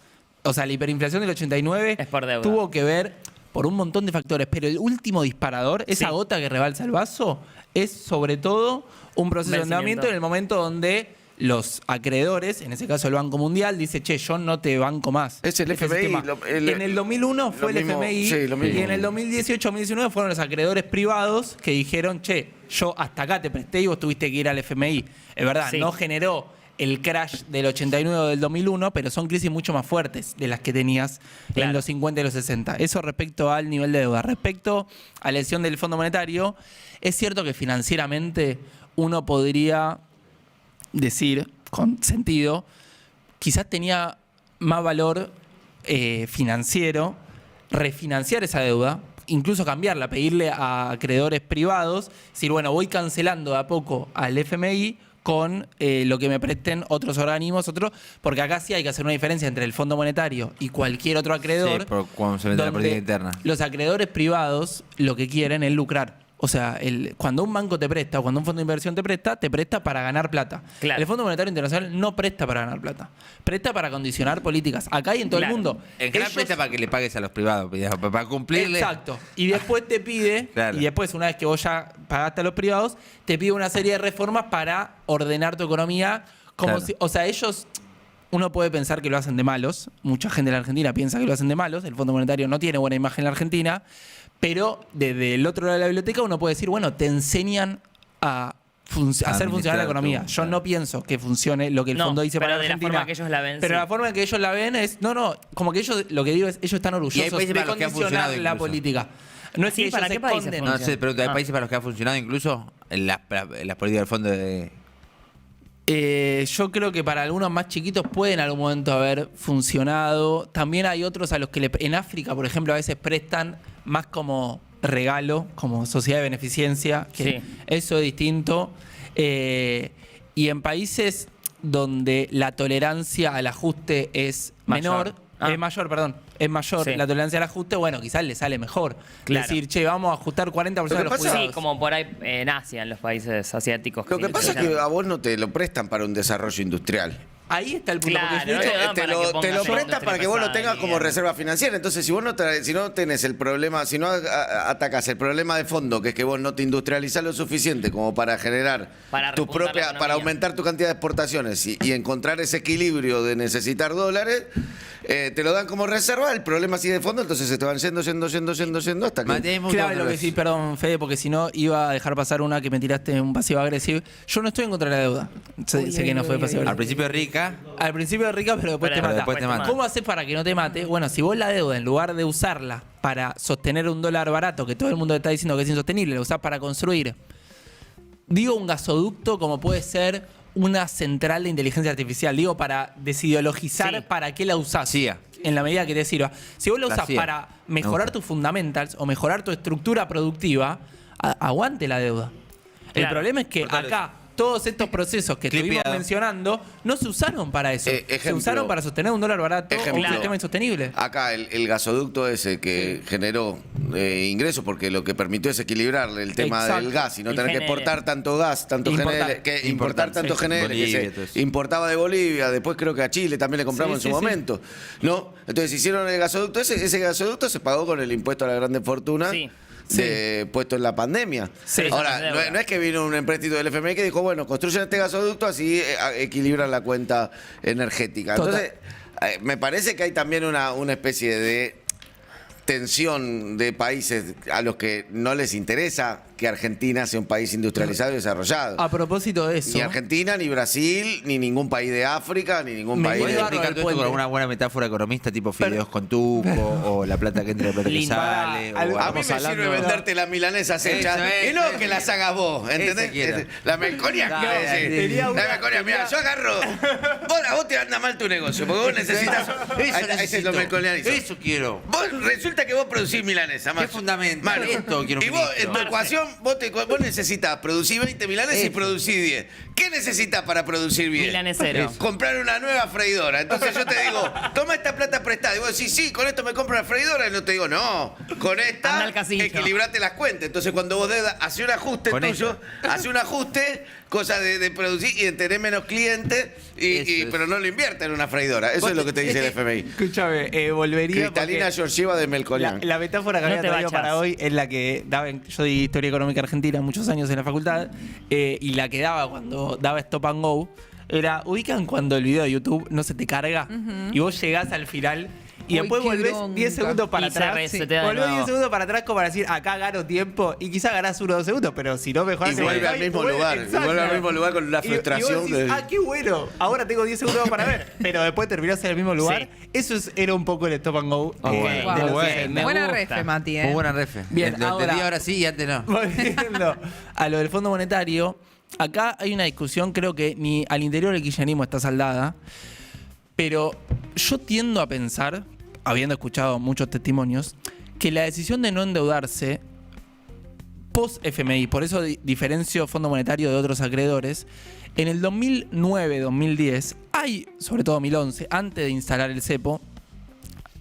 Speaker 4: O sea, la hiperinflación del 89
Speaker 5: Es por deuda.
Speaker 4: tuvo que ver por un montón de factores. Pero el último disparador, esa
Speaker 5: Sí.
Speaker 4: gota que rebalsa el vaso, es sobre todo un proceso de
Speaker 5: Vencimiento.
Speaker 4: endeudamiento en el momento donde los acreedores, en ese caso el Banco Mundial, dice, che, yo no te banco más.
Speaker 1: Es el
Speaker 4: Este
Speaker 1: FMI,
Speaker 4: sistema. En el 2001 fue el
Speaker 1: mismo,
Speaker 4: FMI
Speaker 1: sí, lo mismo.
Speaker 4: y en el 2018-2019 fueron los acreedores privados que dijeron, che, yo hasta acá te presté y vos tuviste que ir al FMI. Es verdad,
Speaker 5: Sí.
Speaker 4: no generó el crash del 89 o del 2001, pero son crisis mucho más fuertes de las que tenías
Speaker 5: Claro.
Speaker 4: en los 50 y los 60. Eso respecto al nivel de deuda. Respecto a la elección del Fondo Monetario, es cierto que financieramente uno podría decir, con sentido, quizás tenía más valor financiero refinanciar esa deuda, incluso cambiarla, pedirle a acreedores privados, decir, bueno, voy cancelando de a poco al FMI con lo que me presten otros organismos, porque acá sí hay que hacer una diferencia entre el Fondo Monetario y cualquier otro acreedor.
Speaker 6: Sí, por cuando se vende la
Speaker 4: donde
Speaker 6: política interna.
Speaker 4: Los acreedores privados lo que quieren es lucrar. O sea, cuando un banco te presta o cuando un fondo de inversión te presta para ganar plata.
Speaker 5: Claro.
Speaker 4: El Fondo Monetario Internacional no presta para ganar plata. Presta para condicionar políticas. Acá y en todo
Speaker 5: Claro.
Speaker 4: el mundo.
Speaker 6: En general
Speaker 4: Ellos-
Speaker 6: presta para que le pagues a los privados, para cumplirle.
Speaker 4: Exacto. Y después te pide,
Speaker 6: Claro.
Speaker 4: y después una vez que vos ya pagaste a los privados, te pide una serie de reformas para ordenar tu economía. Como
Speaker 6: Claro.
Speaker 4: si, o sea, ellos, uno puede pensar que lo hacen de malos. Mucha gente en la Argentina piensa que lo hacen de malos. El Fondo Monetario no tiene buena imagen en la Argentina. Pero desde el otro lado de la biblioteca uno puede decir, bueno, te enseñan a hacer funcionar la economía.
Speaker 6: tu-
Speaker 4: Yo no pienso que funcione lo que el
Speaker 5: No,
Speaker 4: fondo dice
Speaker 5: pero
Speaker 4: para la
Speaker 5: de la
Speaker 4: Argentina.
Speaker 5: forma que ellos la ven,
Speaker 4: Pero
Speaker 5: sí.
Speaker 4: la forma en que ellos la ven es, como que ellos, lo que digo es, ellos están orgullosos
Speaker 6: países
Speaker 4: de
Speaker 6: para los que ha
Speaker 4: condicionar
Speaker 6: funcionado
Speaker 4: la
Speaker 6: incluso.
Speaker 4: política. No es
Speaker 5: Sí,
Speaker 4: que
Speaker 5: ¿para
Speaker 4: ellos
Speaker 5: qué países
Speaker 4: esconden.
Speaker 6: No
Speaker 5: funciona?
Speaker 6: sé, pero hay
Speaker 5: Ah.
Speaker 6: países para los que ha funcionado incluso en las políticas del fondo de...
Speaker 4: Yo creo que para algunos más chiquitos puede en algún momento haber funcionado. También hay otros a los que en África, por ejemplo, a veces prestan más como regalo, como sociedad de beneficencia, que
Speaker 5: Sí.
Speaker 4: eso es distinto. Y en países donde la tolerancia al ajuste es
Speaker 5: Mayor.
Speaker 4: menor,
Speaker 5: Ah.
Speaker 4: es mayor
Speaker 5: Sí.
Speaker 4: la tolerancia al ajuste, bueno, quizás le sale mejor.
Speaker 5: Claro.
Speaker 4: Decir, che, vamos a ajustar 40% de
Speaker 1: Lo
Speaker 4: los
Speaker 1: que pasa-
Speaker 4: cuidados.
Speaker 5: Sí, como por ahí en Asia, en los países asiáticos.
Speaker 1: Lo que
Speaker 5: sí,
Speaker 1: pasa es
Speaker 5: sí,
Speaker 1: que
Speaker 5: ya.
Speaker 1: a vos no te lo prestan para un desarrollo industrial.
Speaker 4: Ahí está el punto.
Speaker 5: Claro,
Speaker 4: porque
Speaker 5: no
Speaker 4: de hecho,
Speaker 5: te dan
Speaker 1: Te
Speaker 5: para que
Speaker 1: lo
Speaker 5: pongas en
Speaker 1: prestan
Speaker 5: industria
Speaker 1: para que vos lo
Speaker 5: pesada
Speaker 1: tengas
Speaker 5: y
Speaker 1: como
Speaker 5: mierda.
Speaker 1: reserva financiera. Entonces, si no tenés el problema, si no atacás el problema de fondo, que es que vos no te industrializás lo suficiente como para generar
Speaker 5: Para
Speaker 1: tu
Speaker 5: repuntar la
Speaker 1: propia,
Speaker 5: economía.
Speaker 1: para aumentar tu cantidad de exportaciones y encontrar ese equilibrio de necesitar dólares, te lo dan como reserva, el problema sigue de fondo, entonces se te van yendo hasta que...
Speaker 6: Matemos
Speaker 4: Claro,
Speaker 6: otra
Speaker 4: lo que
Speaker 6: vez.
Speaker 4: sí, perdón, Fede, porque si no iba a dejar pasar una que me tiraste un pasivo agresivo. Yo no estoy en contra de la deuda. Sé que no fue pasivo
Speaker 6: Al
Speaker 4: agresivo.
Speaker 6: principio rica,
Speaker 4: Al principio es rica, pero después
Speaker 5: Pero
Speaker 4: te mata.
Speaker 6: después te mata.
Speaker 4: ¿Cómo haces para que no te mate? Bueno, si vos la deuda, en lugar de usarla para sostener un dólar barato, que todo el mundo te está diciendo que es insostenible, la usás para construir, digo un gasoducto como puede ser una central de inteligencia artificial. Digo para desideologizar
Speaker 5: Sí.
Speaker 4: para qué la usás.
Speaker 6: CIA.
Speaker 4: En la medida que te sirva. Si vos la
Speaker 6: La
Speaker 4: usás
Speaker 6: CIA.
Speaker 4: para
Speaker 6: Me
Speaker 4: mejorar
Speaker 6: gusta.
Speaker 4: tus fundamentals o mejorar tu estructura productiva, aguante la deuda. El
Speaker 5: Claro.
Speaker 4: problema es que
Speaker 6: Total.
Speaker 4: acá todos estos procesos que estuvimos
Speaker 6: Clipeado.
Speaker 4: mencionando no se usaron para eso. Se
Speaker 1: ejemplo.
Speaker 4: usaron para sostener un dólar barato o un
Speaker 1: Ejemplo.
Speaker 4: sistema insostenible.
Speaker 1: Acá el gasoducto ese que generó ingresos porque lo que permitió es equilibrar el tema
Speaker 4: Exacto.
Speaker 1: del gas y no
Speaker 5: Y
Speaker 1: tener que
Speaker 5: genere.
Speaker 1: exportar tanto gas, tanto
Speaker 4: Importar.
Speaker 1: GNL, que importar
Speaker 6: Importar,
Speaker 1: tanto
Speaker 6: sí.
Speaker 1: GNL
Speaker 6: Bolivia,
Speaker 1: que
Speaker 6: todo
Speaker 1: se
Speaker 6: eso.
Speaker 1: importaba de Bolivia, después creo que a Chile también le compramos
Speaker 4: Sí,
Speaker 1: en su
Speaker 4: sí, sí.
Speaker 1: momento. ¿No? Entonces hicieron el gasoducto ese gasoducto se pagó con el impuesto a las grandes fortunas.
Speaker 5: Sí.
Speaker 1: Puesto en la pandemia.
Speaker 4: Sí.
Speaker 1: Ahora,
Speaker 5: Eso no es deuda.
Speaker 1: no es que vino un empréstito del FMI que dijo, bueno, construyan este gasoducto así equilibran la cuenta energética.
Speaker 4: Total.
Speaker 1: Entonces, me parece que hay también una especie de tensión de países a los que no les interesa que Argentina sea un país industrializado y desarrollado.
Speaker 4: A propósito de eso.
Speaker 1: Ni Argentina, ni Brasil, ni ningún país de África, ni ningún
Speaker 4: Me
Speaker 1: país
Speaker 4: voy
Speaker 1: de...
Speaker 4: a
Speaker 6: ¿Puedes explicar
Speaker 4: el
Speaker 6: todo esto con
Speaker 4: puente.
Speaker 6: alguna buena metáfora economista, tipo fideos con tuco, o la plata que entra y la plata que
Speaker 5: Lindo.
Speaker 6: sale?
Speaker 4: Al-
Speaker 6: o
Speaker 1: A mí me
Speaker 6: algo?
Speaker 1: sirve venderte las milanesas hechas
Speaker 6: Eso es,
Speaker 1: y no
Speaker 6: eso
Speaker 1: que
Speaker 6: es.
Speaker 1: las hagas vos, ¿entendés?
Speaker 6: Eso quiero.
Speaker 1: La melconia,
Speaker 6: No,
Speaker 1: quiere decir.
Speaker 4: tenía una-
Speaker 1: La melconia, mira, yo agarro. A vos te anda mal tu negocio, porque vos necesitas. Ese es lo melconianizo.
Speaker 6: Eso quiero.
Speaker 1: Vos resulta que vos producís milanesa,
Speaker 6: ¿Qué fundamento? Esto quiero
Speaker 1: Y
Speaker 6: un
Speaker 1: vos,
Speaker 6: ministro.
Speaker 1: en tu ecuación, vos necesitas producir 20 milanesas y producir 10. ¿Qué necesitas para producir bien?
Speaker 5: Milanesero.
Speaker 1: Comprar una nueva freidora. Entonces yo te digo, toma esta plata prestada. Y vos decís, sí, con esto me compro una freidora. Y no te digo, no, con esta
Speaker 5: Anda al casillo.
Speaker 1: equilibrate las cuentas. Entonces cuando vos hace un ajuste
Speaker 6: Con
Speaker 1: tuyo, hace un ajuste, cosa de producir y de tener menos clientes, pero no lo invierte en una freidora. Eso es lo que te dice el FMI.
Speaker 4: Escúchame, volvería.
Speaker 1: Cristalina Georgieva de Melconian.
Speaker 4: La metáfora que
Speaker 5: No
Speaker 4: había
Speaker 5: te
Speaker 4: traído
Speaker 5: vayas.
Speaker 4: para hoy es la que daba. Yo di Historia Económica Argentina muchos años en la facultad, y la que daba cuando daba Stop and Go era: ubican cuando el video de YouTube no se te carga y vos llegás al final. Y
Speaker 8: Uy,
Speaker 4: después
Speaker 8: qué
Speaker 4: volvés
Speaker 8: bronca.
Speaker 4: 10 segundos para
Speaker 5: Y se
Speaker 4: atrás.
Speaker 5: resetea de
Speaker 4: Volvés
Speaker 5: nuevo.
Speaker 4: 10 segundos para atrás como para decir, acá gano tiempo. Y quizás ganás 1 o 2 segundos, pero si no mejorás
Speaker 1: Y vuelve al mismo lugar. Y vuelve al mismo lugar con una frustración
Speaker 4: Y vos decís,
Speaker 1: de-
Speaker 4: qué bueno. Ahora tengo 10 segundos para ver. Pero después terminás en el mismo lugar.
Speaker 5: Sí.
Speaker 4: Eso era un poco el Stop and Go.
Speaker 5: Ok,
Speaker 8: Wow.
Speaker 4: de los
Speaker 5: ok,
Speaker 4: 60.
Speaker 5: me
Speaker 8: Buena
Speaker 5: gusta.
Speaker 8: refe, Mati,
Speaker 6: Muy buena refe.
Speaker 4: Bien,
Speaker 6: Lo entendí
Speaker 4: ahora-
Speaker 6: ahora sí y antes no.
Speaker 4: Volviendo a lo del Fondo Monetario, acá hay una discusión, creo que ni al interior del kirchnerismo está saldada, pero yo tiendo a pensar, habiendo escuchado muchos testimonios, que la decisión de no endeudarse post-FMI, por eso diferencio Fondo Monetario de otros acreedores, en el 2009-2010, hay, sobre todo 2011, antes de instalar el cepo,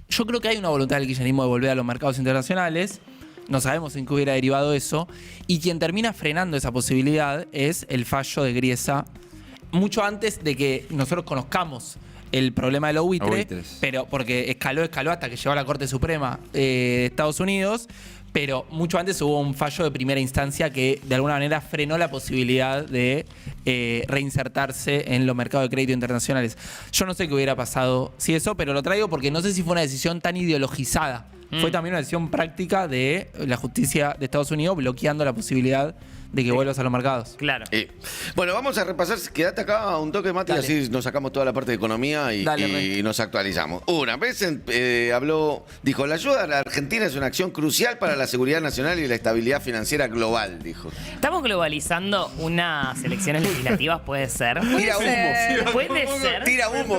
Speaker 4: yo creo que hay una voluntad del kirchnerismo de volver a los mercados internacionales. No sabemos en qué hubiera derivado eso. Y quien termina frenando esa posibilidad es el fallo de Griesa, mucho antes de que nosotros conozcamos el problema de los buitres, pero porque escaló hasta que llegó a la Corte Suprema de Estados Unidos. Pero mucho antes hubo un fallo de primera instancia que de alguna manera frenó la posibilidad de reinsertarse en los mercados de crédito internacionales. Yo no sé qué hubiera pasado si eso, pero lo traigo porque no sé si fue una decisión tan ideologizada. Fue también una decisión práctica de la justicia de Estados Unidos bloqueando la posibilidad de que vuelvas a los mercados.
Speaker 5: Claro.
Speaker 1: Bueno, vamos a repasar. Quédate acá un toque, Mati,
Speaker 4: Dale.
Speaker 1: así nos sacamos toda la parte de economía y,
Speaker 4: Dale,
Speaker 1: y
Speaker 4: Rey.
Speaker 1: nos actualizamos. Una vez dijo, la ayuda a la Argentina es una acción crucial para la seguridad nacional y la estabilidad financiera global, dijo.
Speaker 5: Estamos globalizando unas elecciones legislativas, puede ser.
Speaker 1: Tira humo.
Speaker 5: Puede ser.
Speaker 1: Tira humo.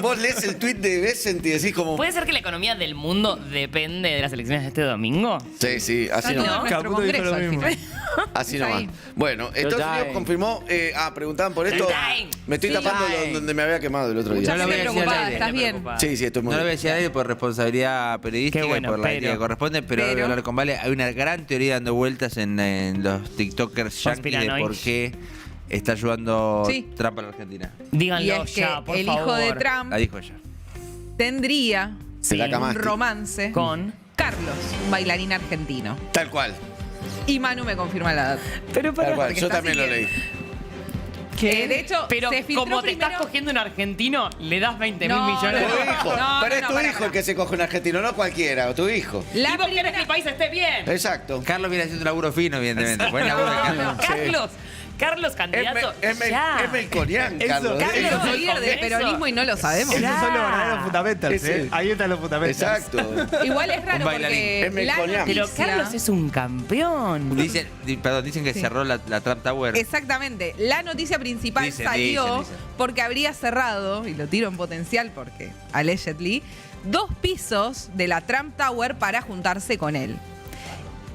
Speaker 1: Vos lees el tuit de Besant y decís como...
Speaker 5: ¿Puede ser que la economía del mundo depende de las elecciones de este domingo?
Speaker 1: Sí, sí, así
Speaker 8: Está todo
Speaker 1: nomás.
Speaker 8: nuestro
Speaker 4: Caputo dijo
Speaker 8: congreso
Speaker 4: lo
Speaker 8: al
Speaker 4: mismo.
Speaker 8: final.
Speaker 1: Así
Speaker 8: Está
Speaker 1: nomás.
Speaker 8: ahí.
Speaker 1: Bueno, Estados Unidos confirmó... preguntaban por esto.
Speaker 5: Dying.
Speaker 1: Me estoy tapando donde me había quemado el otro día.
Speaker 8: Mucha
Speaker 6: No lo
Speaker 8: gente
Speaker 6: voy a decir al
Speaker 8: preocupada,
Speaker 6: aire.
Speaker 8: ¿estás bien?
Speaker 1: Sí, estoy muy
Speaker 6: No lo voy a
Speaker 1: bien.
Speaker 6: decir a nadie por responsabilidad periodística
Speaker 5: Qué bueno,
Speaker 6: y por la
Speaker 5: pero-
Speaker 6: ética que corresponde, pero voy a hablar con Vale. Hay una gran teoría dando vueltas en los TikTokers yankees de
Speaker 5: Conspiranoic.
Speaker 6: por qué está ayudando
Speaker 8: Sí.
Speaker 6: Trump a la Argentina.
Speaker 8: Y
Speaker 5: Díganlo
Speaker 8: es que
Speaker 5: ya, por
Speaker 8: el
Speaker 5: favor.
Speaker 8: hijo de Trump
Speaker 6: La dijo ella.
Speaker 8: tendría
Speaker 1: Se la
Speaker 8: un
Speaker 1: camaste.
Speaker 8: romance
Speaker 5: Con.
Speaker 8: Carlos, un bailarín argentino.
Speaker 1: Tal cual.
Speaker 8: Y Manu me confirma la data.
Speaker 5: Pero
Speaker 1: Tal cual.
Speaker 8: porque
Speaker 1: Yo
Speaker 8: está
Speaker 1: también lo leí.
Speaker 8: siguiendo. De hecho,
Speaker 5: Pero
Speaker 8: se filtró
Speaker 5: como te
Speaker 8: primero...
Speaker 5: estás cogiendo un argentino, le das 20 mil
Speaker 8: No,
Speaker 5: millones
Speaker 1: Tu
Speaker 5: de
Speaker 8: no,
Speaker 1: hijo.
Speaker 8: no,
Speaker 1: Pero es
Speaker 8: no,
Speaker 1: tu
Speaker 8: pará,
Speaker 1: hijo
Speaker 8: pará.
Speaker 1: el que se coge un argentino, no cualquiera, tu hijo.
Speaker 8: La
Speaker 5: ¿Y vos querés
Speaker 8: primera-
Speaker 5: que el país esté bien?
Speaker 1: Exacto.
Speaker 6: Carlos viene haciendo un laburo fino, evidentemente. Buen laburo de Carlos.
Speaker 5: Carlos, candidato. ya.
Speaker 1: Es Melconian,
Speaker 4: Eso.
Speaker 1: Carlos.
Speaker 5: Carlos,
Speaker 8: Eso es
Speaker 5: el
Speaker 8: líder de
Speaker 5: Congreso.
Speaker 8: peronismo y no lo sabemos.
Speaker 4: Esos son los
Speaker 5: Ya.
Speaker 4: verdaderos fundamentals,
Speaker 1: Ese.
Speaker 4: Ahí están los fundamentals.
Speaker 1: Exacto.
Speaker 8: Igual es
Speaker 6: Un
Speaker 8: raro
Speaker 6: bailarín.
Speaker 8: porque
Speaker 1: Es
Speaker 8: la
Speaker 1: Melconian.
Speaker 5: Pero
Speaker 8: noticia-
Speaker 5: Carlos es un campeón.
Speaker 6: Dicen que
Speaker 8: Sí.
Speaker 6: cerró la Trump Tower.
Speaker 8: Exactamente. La noticia principal
Speaker 6: Dicen,
Speaker 8: salió
Speaker 6: dicen.
Speaker 8: porque habría cerrado, y lo tiro en potencial porque allegedly, 2 pisos de la Trump Tower para juntarse con él.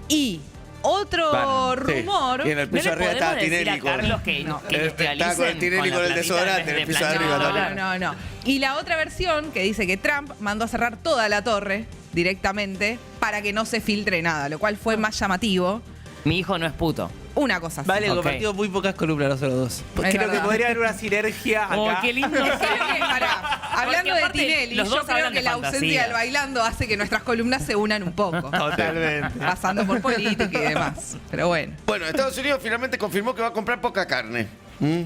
Speaker 8: Y otro
Speaker 6: Van.
Speaker 8: rumor...
Speaker 1: Y en el
Speaker 5: ¿No
Speaker 1: piso
Speaker 5: le
Speaker 1: arriba estaba
Speaker 5: podemos decir a
Speaker 1: Tinelli con...
Speaker 5: Carlos que,
Speaker 8: No.
Speaker 5: que industrialicen
Speaker 1: Estaba con el Tinelli
Speaker 5: la
Speaker 1: con el
Speaker 5: platita
Speaker 1: desodorante
Speaker 5: en vez
Speaker 1: en el
Speaker 5: de
Speaker 1: piso de arriba
Speaker 5: planchar?
Speaker 1: también.
Speaker 8: No. Y la otra versión que dice que Trump mandó a cerrar toda la torre directamente para que no se filtre nada, lo cual fue más llamativo.
Speaker 5: Mi hijo no es puto.
Speaker 8: Una cosa así.
Speaker 4: Vale,
Speaker 5: Ok.
Speaker 4: compartido muy pocas columnas nosotros dos. Creo que
Speaker 8: verdad.
Speaker 4: podría haber una sinergia acá.
Speaker 5: Oh, qué lindo.
Speaker 8: Creo que, pará, hablando de
Speaker 5: aparte,
Speaker 8: Tinelli,
Speaker 5: los
Speaker 8: yo
Speaker 5: dos
Speaker 8: creo
Speaker 5: hablan
Speaker 8: que
Speaker 5: de
Speaker 8: la ausencia
Speaker 5: fantasía.
Speaker 8: del bailando hace que nuestras columnas se unan un poco.
Speaker 4: Totalmente.
Speaker 8: Pasando por política y demás. Pero bueno.
Speaker 1: Bueno, Estados Unidos finalmente confirmó que va a comprar poca carne.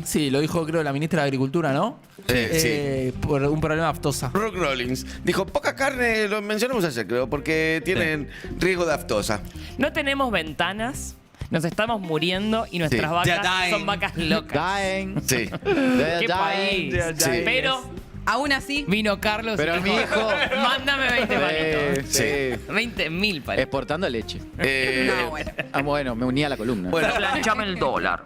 Speaker 4: Sí, lo dijo creo la ministra de Agricultura, ¿no?
Speaker 1: Sí.
Speaker 4: Por un problema aftosa.
Speaker 1: Rock Rollins dijo, poca carne, lo mencionamos ayer, creo, porque tienen riesgo de aftosa.
Speaker 5: No tenemos ventanas, nos estamos muriendo y nuestras
Speaker 1: Sí.
Speaker 5: vacas
Speaker 6: Dying.
Speaker 5: son vacas locas.
Speaker 1: Sí.
Speaker 5: ¿Qué país?
Speaker 1: Sí.
Speaker 5: Pero
Speaker 8: Aún así,
Speaker 5: vino Carlos
Speaker 9: Pero
Speaker 5: y
Speaker 9: mi
Speaker 5: dijo,
Speaker 9: hijo-
Speaker 5: mándame 20 palitos.
Speaker 1: Sí.
Speaker 5: 20.000 palitos.
Speaker 9: Exportando leche.
Speaker 8: no, bueno.
Speaker 9: Ah, bueno, me uní a la columna.
Speaker 1: Bueno,
Speaker 5: Planchame el dólar.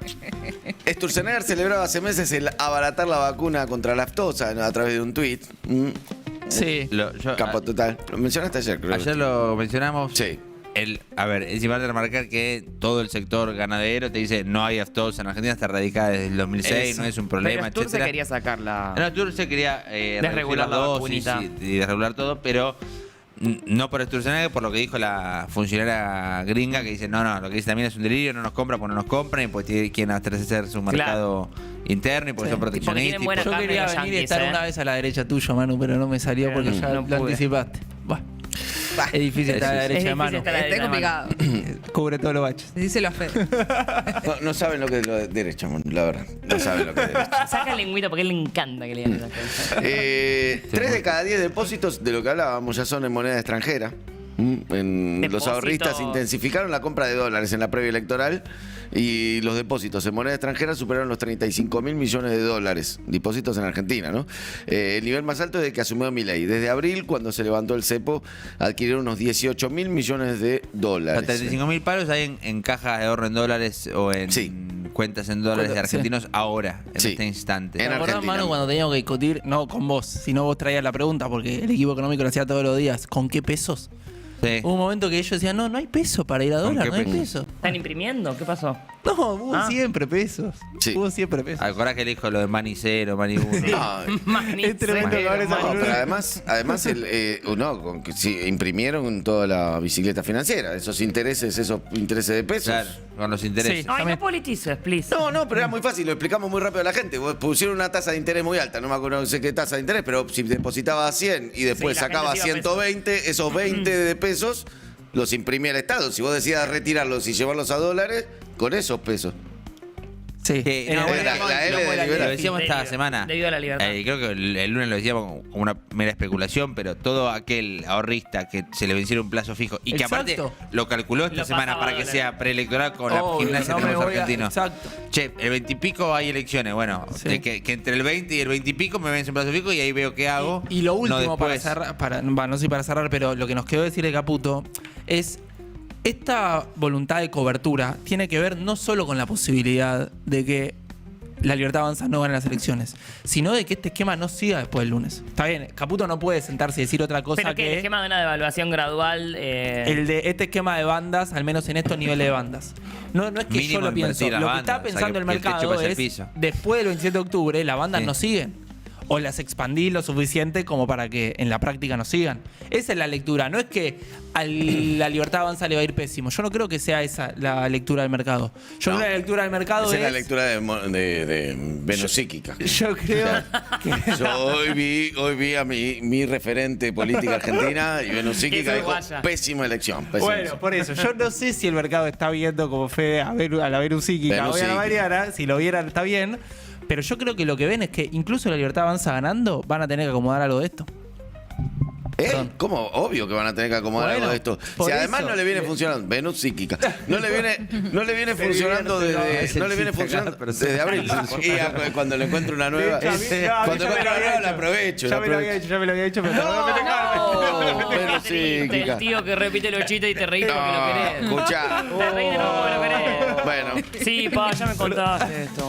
Speaker 1: Sturzenegger celebraba hace meses el abaratar la vacuna contra la aftosa a través de un tuit.
Speaker 4: Sí.
Speaker 1: Capo total. Lo mencionaste ayer, creo.
Speaker 6: Ayer lo mencionamos.
Speaker 1: Sí.
Speaker 6: A ver, es importante remarcar que todo el sector ganadero te dice no hay aftos en Argentina, está radicada desde el 2006,
Speaker 4: Eso.
Speaker 6: no es un problema,
Speaker 5: Pero Sturze
Speaker 6: etcétera.
Speaker 5: quería sacarla.
Speaker 6: No, Sturze quería
Speaker 5: Desregular
Speaker 6: reducir
Speaker 5: la
Speaker 6: las dosis
Speaker 5: vacunita.
Speaker 6: y desregular todo, pero no por Sturzenegger, por lo que dijo la funcionaria gringa, que dice, no, lo que dice también es un delirio, no nos compran, pues no nos compran, y porque quieren abastecer su mercado interno y porque
Speaker 4: Sí.
Speaker 6: son proteccionistas.
Speaker 5: Porque tienen buena
Speaker 4: Yo
Speaker 5: carne
Speaker 4: quería
Speaker 5: los
Speaker 4: venir y
Speaker 5: yanquis,
Speaker 4: estar
Speaker 5: ¿eh?
Speaker 4: una vez a la derecha tuyo, Manu, pero no me salió
Speaker 5: Pero
Speaker 4: porque ya
Speaker 5: no
Speaker 4: lo
Speaker 5: pude.
Speaker 4: anticipaste. Buah. Es difícil estar a la
Speaker 5: Es
Speaker 4: derecha de
Speaker 5: difícil
Speaker 4: Manu.
Speaker 5: estar a la
Speaker 8: Está
Speaker 5: derecha de Manu.
Speaker 8: complicado.
Speaker 4: Cubre todos los baches.
Speaker 8: Díselo a Fede.
Speaker 1: No saben lo que es lo de derecha, la verdad. No saben lo que es derecha.
Speaker 5: Saca el lengüito porque a él le encanta que le digan esas cosas.
Speaker 1: 3 de cada 10 depósitos de lo que hablábamos ya son en moneda extranjera. Los
Speaker 5: Depósitos.
Speaker 1: ahorristas intensificaron la compra de dólares en la previa electoral y los depósitos en moneda extranjera superaron los 35 mil millones de dólares. Depósitos en Argentina, ¿no? El nivel más alto desde que asumió Milei. Desde abril, cuando se levantó el cepo, adquirieron unos 18 mil millones de dólares.
Speaker 6: 35.000 palos hay en cajas de ahorro en dólares o en
Speaker 1: Sí.
Speaker 6: cuentas en dólares de
Speaker 4: Sí.
Speaker 6: argentinos ahora, en
Speaker 1: Sí.
Speaker 6: este instante.
Speaker 4: ¿Te
Speaker 1: En
Speaker 4: acordás,
Speaker 1: Argentina.
Speaker 4: Manu, cuando teníamos que discutir, no con vos, sino vos traías la pregunta, porque el equipo económico lo hacía todos los días, ¿con qué pesos?
Speaker 6: Sí.
Speaker 4: Hubo un momento que ellos decían, no hay peso para ir a
Speaker 6: ¿Con
Speaker 4: dólar,
Speaker 6: qué
Speaker 4: no hay
Speaker 6: peso?
Speaker 4: peso.
Speaker 5: ¿Están imprimiendo? ¿Qué pasó?
Speaker 4: No, hubo siempre pesos.
Speaker 1: Sí.
Speaker 4: Hubo siempre pesos.
Speaker 6: Acordás que él dijo lo de Mani 0, Mani 1.
Speaker 1: No,
Speaker 4: Es tremendo que ahora esa
Speaker 1: no,
Speaker 4: columna.
Speaker 1: pero además imprimieron toda la bicicleta financiera, esos intereses de pesos.
Speaker 6: Claro, con los intereses.
Speaker 4: Sí.
Speaker 5: Ay,
Speaker 4: También.
Speaker 5: no politices, please.
Speaker 1: No, pero era muy fácil, lo explicamos muy rápido a la gente. Vos pusieron una tasa de interés muy alta, no me acuerdo, no sé qué tasa de interés, pero si depositabas 100 y después
Speaker 5: Sí, la gente
Speaker 1: sacabas
Speaker 5: se iba a
Speaker 1: 120, esos 20 de pesos los imprimía el Estado. Si vos decías retirarlos y llevarlos a dólares, con esos pesos.
Speaker 4: Sí.
Speaker 6: Que,
Speaker 4: Era
Speaker 6: no,
Speaker 4: buena-
Speaker 1: la
Speaker 4: era
Speaker 1: L de
Speaker 4: buena
Speaker 1: liberal.
Speaker 6: Lo decíamos esta
Speaker 5: Debido-
Speaker 6: semana.
Speaker 5: debido a la libertad.
Speaker 6: Creo que el lunes lo decíamos como una mera especulación, pero todo aquel ahorrista que se le venciera un plazo fijo y que aparte
Speaker 4: Exacto.
Speaker 6: lo calculó esta
Speaker 5: Lo
Speaker 6: semana
Speaker 5: pasaba
Speaker 6: para
Speaker 5: a
Speaker 6: que
Speaker 5: dólares.
Speaker 6: sea preelectoral con la
Speaker 4: Obvio,
Speaker 6: gimnasia
Speaker 4: no
Speaker 6: de
Speaker 4: me
Speaker 6: los
Speaker 4: voy a-
Speaker 6: argentinos.
Speaker 4: exacto.
Speaker 6: Che, el 20 y pico hay elecciones. Bueno,
Speaker 4: Sí.
Speaker 6: de que entre el 20 y el 20 y pico me vence un plazo fijo y ahí veo qué hago.
Speaker 4: Y lo último
Speaker 6: no
Speaker 4: para
Speaker 6: después.
Speaker 4: cerrar, no sé si para cerrar, pero lo que nos quedó decir de Caputo es esta voluntad de cobertura tiene que ver no solo con la posibilidad de que la Libertad Avanza no gane las elecciones, sino de que este esquema no siga después del lunes. Está bien, Caputo no puede sentarse y decir otra cosa
Speaker 5: Pero que el
Speaker 4: que
Speaker 5: esquema de una devaluación gradual.
Speaker 4: el de este esquema de bandas, al menos en estos niveles de bandas. No es que
Speaker 6: Mínimo
Speaker 4: yo lo pienso.
Speaker 6: invertir las
Speaker 4: Lo que
Speaker 6: bandas,
Speaker 4: está
Speaker 6: o sea,
Speaker 4: pensando el
Speaker 6: que el techo
Speaker 4: mercado
Speaker 6: pase al
Speaker 4: es,
Speaker 6: piso.
Speaker 4: después del 27 de octubre, las bandas
Speaker 6: Sí.
Speaker 4: no siguen. O las expandís lo suficiente como para que en la práctica no sigan. Esa es la lectura. No es que a la Libertad Avanza le va a ir pésimo. Yo no creo que sea esa la lectura del mercado. Yo creo que la lectura del mercado
Speaker 1: Esa
Speaker 4: es...
Speaker 1: es la lectura de Venusíquica.
Speaker 4: Yo creo que...
Speaker 1: Yo hoy vi a mi referente política argentina y Venusíquica
Speaker 5: Que es
Speaker 1: dijo
Speaker 5: uruguaya.
Speaker 1: pésima elección. pésima
Speaker 4: Bueno,
Speaker 1: elección.
Speaker 4: por eso. Yo no sé si el mercado está viendo como Fede a la Verusíquica hoy a la
Speaker 1: Verusíquica.
Speaker 4: Mariana. Si lo vieran está bien. Pero yo creo que lo que ven es que incluso la Libertad Avanza ganando, van a tener que acomodar algo de esto. Perdón.
Speaker 1: ¿Cómo? Obvio que van a tener que acomodar
Speaker 4: Bueno,
Speaker 1: algo de esto.
Speaker 4: por
Speaker 1: Si además
Speaker 4: eso.
Speaker 1: no le viene funcionando, Venus psíquica. No le viene funcionando
Speaker 6: divierte,
Speaker 1: no le viene
Speaker 6: no,
Speaker 1: funcionando
Speaker 6: pero sí.
Speaker 1: desde abril. Y cuando le encuentro una nueva, cuando encuentro una nueva la aprovecho.
Speaker 4: Ya me lo había dicho, pero
Speaker 1: No,
Speaker 5: Qué
Speaker 1: Venus
Speaker 5: triste,
Speaker 1: psíquica.
Speaker 5: el tío que repite los chistes y te reís porque lo
Speaker 1: No,
Speaker 5: querés.
Speaker 1: escuchá.
Speaker 5: Te reís de nuevo porque lo querés.
Speaker 1: Bueno.
Speaker 5: Sí, pa, ya me contaste esto.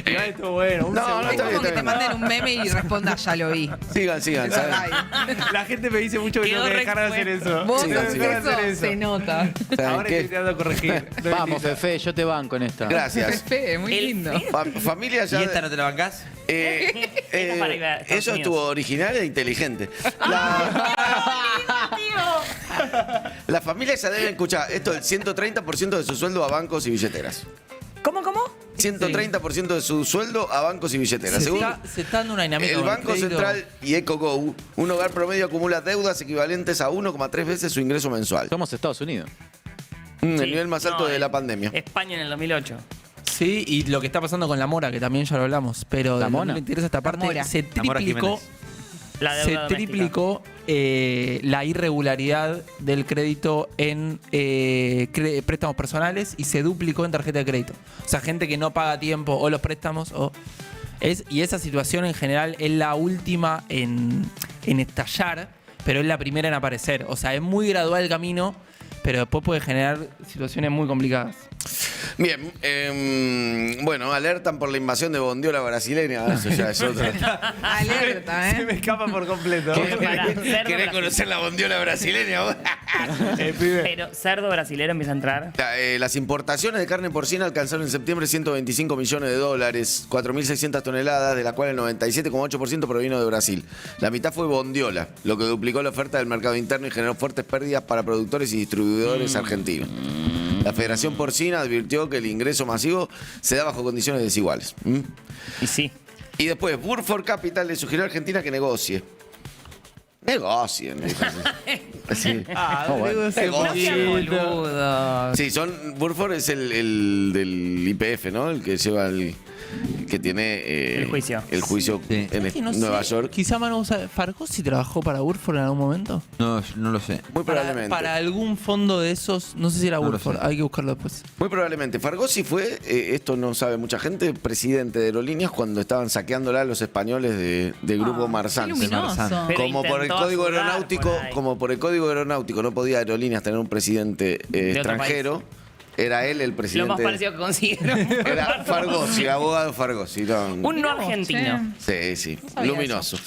Speaker 4: Igual estuvo bueno.
Speaker 1: No, no,
Speaker 8: Es
Speaker 1: está
Speaker 8: como
Speaker 1: bien,
Speaker 8: que te
Speaker 1: está bien.
Speaker 8: manden un meme y respondas, ya lo vi.
Speaker 1: Sigan, ¿sabes?
Speaker 8: Ay.
Speaker 4: La gente me dice mucho que
Speaker 5: Quedó
Speaker 4: tengo que dejar de hacer
Speaker 5: reexpuesto.
Speaker 4: eso.
Speaker 8: Vos
Speaker 1: Sí,
Speaker 8: haces
Speaker 1: sí.
Speaker 8: eso, se nota.
Speaker 1: ¿Saben
Speaker 4: Ahora
Speaker 1: qué?
Speaker 4: estoy tratando de corregir. No
Speaker 9: Vamos,
Speaker 4: necesito.
Speaker 9: Fefe, yo te banco en esta.
Speaker 1: Gracias.
Speaker 8: Fe, muy
Speaker 5: El
Speaker 8: lindo.
Speaker 1: Familia ya.
Speaker 6: ¿Y esta no te la bancás?
Speaker 5: Esta para ir a Estados
Speaker 1: Eso
Speaker 5: Unidos.
Speaker 1: estuvo original e inteligente. La familia ya debe escuchar esto del 130% de su sueldo a bancos y billeteras.
Speaker 5: ¿Cómo?
Speaker 1: 130% de su sueldo a bancos y billeteras. Según
Speaker 4: Se está dando una dinámica.
Speaker 1: el
Speaker 4: con
Speaker 1: Banco
Speaker 4: crédito.
Speaker 1: Central y EcoGo, un hogar promedio acumula deudas equivalentes a 1,3 veces su ingreso mensual.
Speaker 9: Somos Estados Unidos.
Speaker 1: El
Speaker 5: Sí.
Speaker 1: nivel más alto
Speaker 5: No,
Speaker 1: de la pandemia.
Speaker 5: España en el 2008.
Speaker 4: Sí, y lo que está pasando con la mora, que también ya lo hablamos, pero
Speaker 9: ¿La
Speaker 4: no
Speaker 9: mona?
Speaker 4: me interesa esta parte.
Speaker 8: Mora.
Speaker 4: Se
Speaker 6: La Mora
Speaker 4: triplicó,
Speaker 6: Jiménez.
Speaker 5: La deuda
Speaker 4: se
Speaker 5: doméstica.
Speaker 4: triplicó la irregularidad del crédito en préstamos personales y se duplicó en tarjeta de crédito. O sea, gente que no paga a tiempo o los préstamos y esa situación en general es la última en estallar, pero es la primera en aparecer. O sea, es muy gradual el camino, pero después puede generar situaciones muy complicadas.
Speaker 1: Bien, bueno, alertan por la invasión de Bondiola brasileña. Eso ya es otra.
Speaker 8: Alerta,
Speaker 4: Se me escapa por completo.
Speaker 1: ¿Querés conocer la Bondiola brasileña vos?
Speaker 5: Pero cerdo brasilero empieza a entrar.
Speaker 1: Las importaciones de carne porcina alcanzaron en septiembre 125 millones de dólares, 4.600 toneladas, de las cuales el 97,8% provino de Brasil. La mitad fue Bondiola, lo que duplicó la oferta del mercado interno y generó fuertes pérdidas para productores y distribuidores argentinos. La Federación Porcina advirtió que el ingreso masivo se da bajo condiciones desiguales.
Speaker 5: Y sí.
Speaker 1: Y después, Burford Capital le sugirió a Argentina que negocie. Negocien. Sí.
Speaker 4: Luego se
Speaker 5: No sean boludos.
Speaker 1: Sí, Burford es el del IPF, ¿no? El que lleva que tiene
Speaker 5: El juicio.
Speaker 1: el juicio
Speaker 6: Sí.
Speaker 1: en
Speaker 4: Es que no
Speaker 1: Nueva
Speaker 4: sé,
Speaker 1: York.
Speaker 4: Quizá Manu Fargosi trabajó para Burford en algún momento.
Speaker 6: No lo sé.
Speaker 1: Muy probablemente.
Speaker 4: Para algún fondo de esos, no sé si era
Speaker 6: No lo
Speaker 4: Burford,
Speaker 6: sé.
Speaker 4: hay que buscarlo después.
Speaker 1: Muy probablemente. Fargosi fue, esto no sabe mucha gente, presidente de Aerolíneas cuando estaban saqueándola a los españoles del grupo Marzán.
Speaker 8: Qué luminoso.
Speaker 5: Pero
Speaker 1: Como por el
Speaker 5: intentó
Speaker 1: código
Speaker 5: ayudar
Speaker 1: aeronáutico,
Speaker 5: por ahí.
Speaker 1: como por el código aeronáutico no podía Aerolíneas tener un presidente
Speaker 5: otro
Speaker 1: extranjero, era él el
Speaker 5: Lo
Speaker 1: presidente.
Speaker 5: más parecido que consiguieron.
Speaker 1: Era Fargosi, abogado Fargosi. No.
Speaker 5: Un no argentino.
Speaker 1: Sí,
Speaker 8: sabía
Speaker 1: luminoso.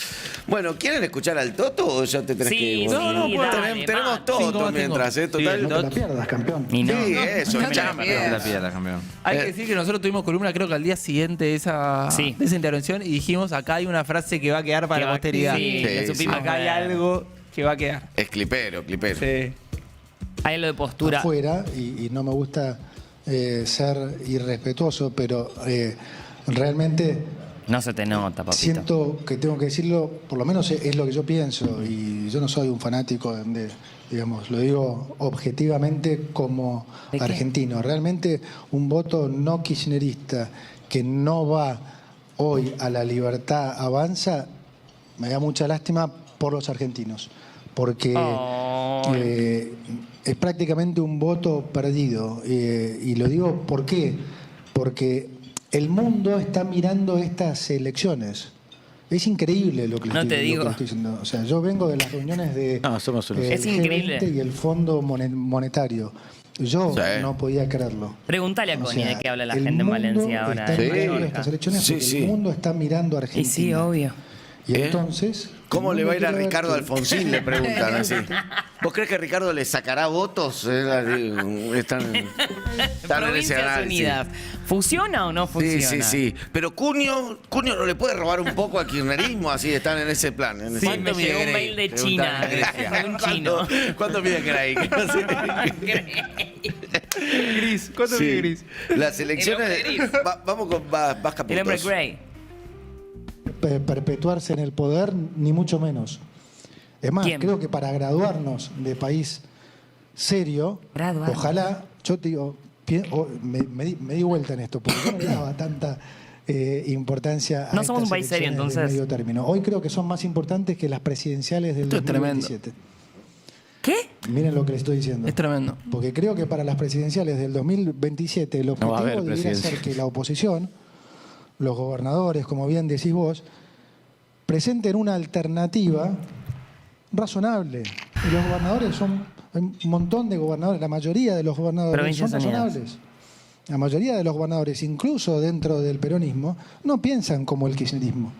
Speaker 1: Bueno, ¿quieren escuchar al Toto o ya te tenés
Speaker 5: Sí,
Speaker 1: que ir?
Speaker 5: sí,
Speaker 1: Tenemos
Speaker 5: dale,
Speaker 1: Toto
Speaker 4: 5 más
Speaker 1: mientras,
Speaker 4: tengo.
Speaker 1: total.
Speaker 6: Sí,
Speaker 7: No te la pierdas, campeón.
Speaker 5: Y no.
Speaker 1: Sí, eso,
Speaker 8: no te
Speaker 1: ya.
Speaker 8: la pierdas.
Speaker 6: La piedra, campeón.
Speaker 4: Hay que decir que nosotros tuvimos columna creo que al día siguiente de esa intervención y dijimos acá hay una frase que va a quedar para
Speaker 5: Que
Speaker 4: la
Speaker 5: va-
Speaker 4: posteridad.
Speaker 5: sí,
Speaker 1: lo supimos
Speaker 4: Acá hay
Speaker 5: ver.
Speaker 4: algo que va a quedar.
Speaker 1: Es clipero.
Speaker 4: Sí.
Speaker 5: Hay lo de postura.
Speaker 7: Afuera, y no me gusta ser irrespetuoso, pero realmente
Speaker 5: No se te nota, papito.
Speaker 7: siento que tengo que decirlo, por lo menos es lo que yo pienso, y yo no soy un fanático digamos, lo digo objetivamente como
Speaker 5: ¿De qué?
Speaker 7: argentino. Realmente un voto no kirchnerista que no va hoy a la libertad avanza, me da mucha lástima por los argentinos, porque es prácticamente un voto perdido. Y lo digo ¿por qué? Porque el mundo está mirando estas elecciones. Es increíble lo que,
Speaker 5: No te digo.
Speaker 7: estoy diciendo. O sea, yo vengo de las reuniones de
Speaker 9: No, somos unos-
Speaker 5: Es increíble.
Speaker 7: G20 y el Fondo Monetario. Yo
Speaker 1: Sí.
Speaker 7: no podía creerlo.
Speaker 5: Pregúntale a
Speaker 7: O
Speaker 5: Connie
Speaker 7: sea,
Speaker 5: de qué habla la
Speaker 7: el
Speaker 5: gente en
Speaker 7: mundo
Speaker 5: Valencia ahora.
Speaker 7: está
Speaker 5: en
Speaker 7: mirando
Speaker 5: Mallorca.
Speaker 7: estas elecciones
Speaker 1: Sí,
Speaker 7: porque
Speaker 1: sí.
Speaker 7: el mundo está mirando a
Speaker 5: Y
Speaker 7: Argentina.
Speaker 5: sí, obvio.
Speaker 7: Y
Speaker 1: ¿Eh?
Speaker 7: entonces...
Speaker 1: ¿Cómo
Speaker 7: el
Speaker 1: le va a ir
Speaker 7: mundo
Speaker 1: a
Speaker 7: quiere ver
Speaker 1: Ricardo
Speaker 7: que-
Speaker 1: Alfonsín? Le preguntan así. ¿Vos crees que Ricardo le sacará votos? Están en ese
Speaker 5: Provincias
Speaker 1: análisis.
Speaker 5: Unidas. ¿Funciona o no
Speaker 1: Sí,
Speaker 5: funciona?
Speaker 1: sí. Pero Cunio no le puede robar un poco al kirchnerismo, así están en ese plan. En ese-
Speaker 5: ¿Cuánto me llegó un mail de China? De un chino.
Speaker 1: ¿Cuánto mide Craig?
Speaker 4: Gris, ¿cuánto
Speaker 1: Sí.
Speaker 4: mide Gris?
Speaker 1: Las elecciones.
Speaker 5: El hombre gris.
Speaker 1: Vamos con Vas
Speaker 5: El hombre
Speaker 1: Caputos.
Speaker 5: Grey.
Speaker 7: perpetuarse en el poder, ni mucho menos. Es más,
Speaker 5: ¿Quién?
Speaker 7: creo que para graduarnos de país serio,
Speaker 5: Graduarnos.
Speaker 7: ojalá, yo te digo, me di vuelta en esto, porque yo no le daba tanta importancia a
Speaker 5: No somos un
Speaker 7: estas
Speaker 5: país serio,
Speaker 7: elecciones de
Speaker 5: entonces.
Speaker 7: medio término. Hoy creo que son más importantes que las presidenciales del
Speaker 4: Esto es tremendo.
Speaker 7: 2027.
Speaker 5: ¿Qué?
Speaker 7: Miren lo que les estoy diciendo.
Speaker 4: Es tremendo.
Speaker 7: Porque creo que para las presidenciales del 2027 el
Speaker 9: No va a
Speaker 7: objetivo
Speaker 9: haber
Speaker 7: debería
Speaker 9: presidencia.
Speaker 7: ser que la oposición, los gobernadores, como bien decís vos, presenten una alternativa razonable. Y los gobernadores son, hay un montón de gobernadores, la mayoría de los gobernadores
Speaker 5: Provincias
Speaker 7: son
Speaker 5: Unidas.
Speaker 7: razonables. La mayoría de los gobernadores, incluso dentro del peronismo, no piensan como el kirchnerismo.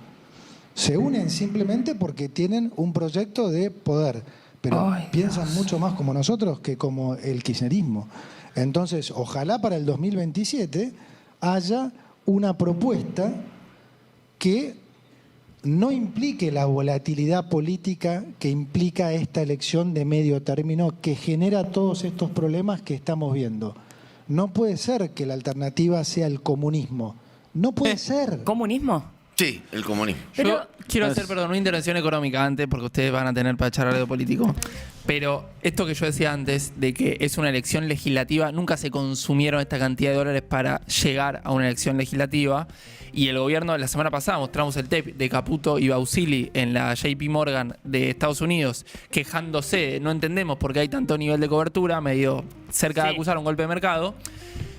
Speaker 7: Se unen simplemente porque tienen un proyecto de poder, pero piensan mucho más como nosotros que como el kirchnerismo. Entonces, ojalá para el 2027 haya una propuesta que no implique la volatilidad política que implica esta elección de medio término que genera todos estos problemas que estamos viendo. No puede ser que la alternativa sea el comunismo. No puede ser.
Speaker 5: ¿Comunismo?
Speaker 1: Sí, el comunismo.
Speaker 5: Pero-
Speaker 4: Yo quiero hacer, una intervención económica antes, porque ustedes van a tener para echar algo político. Pero esto que yo decía antes, de que es una elección legislativa, nunca se consumieron esta cantidad de dólares para llegar a una elección legislativa. Y el gobierno, la semana pasada mostramos el tape de Caputo y Bausili en la JP Morgan de Estados Unidos, quejándose, no entendemos por qué hay tanto nivel de cobertura, medio cerca de
Speaker 5: Sí.
Speaker 4: acusar un golpe de mercado.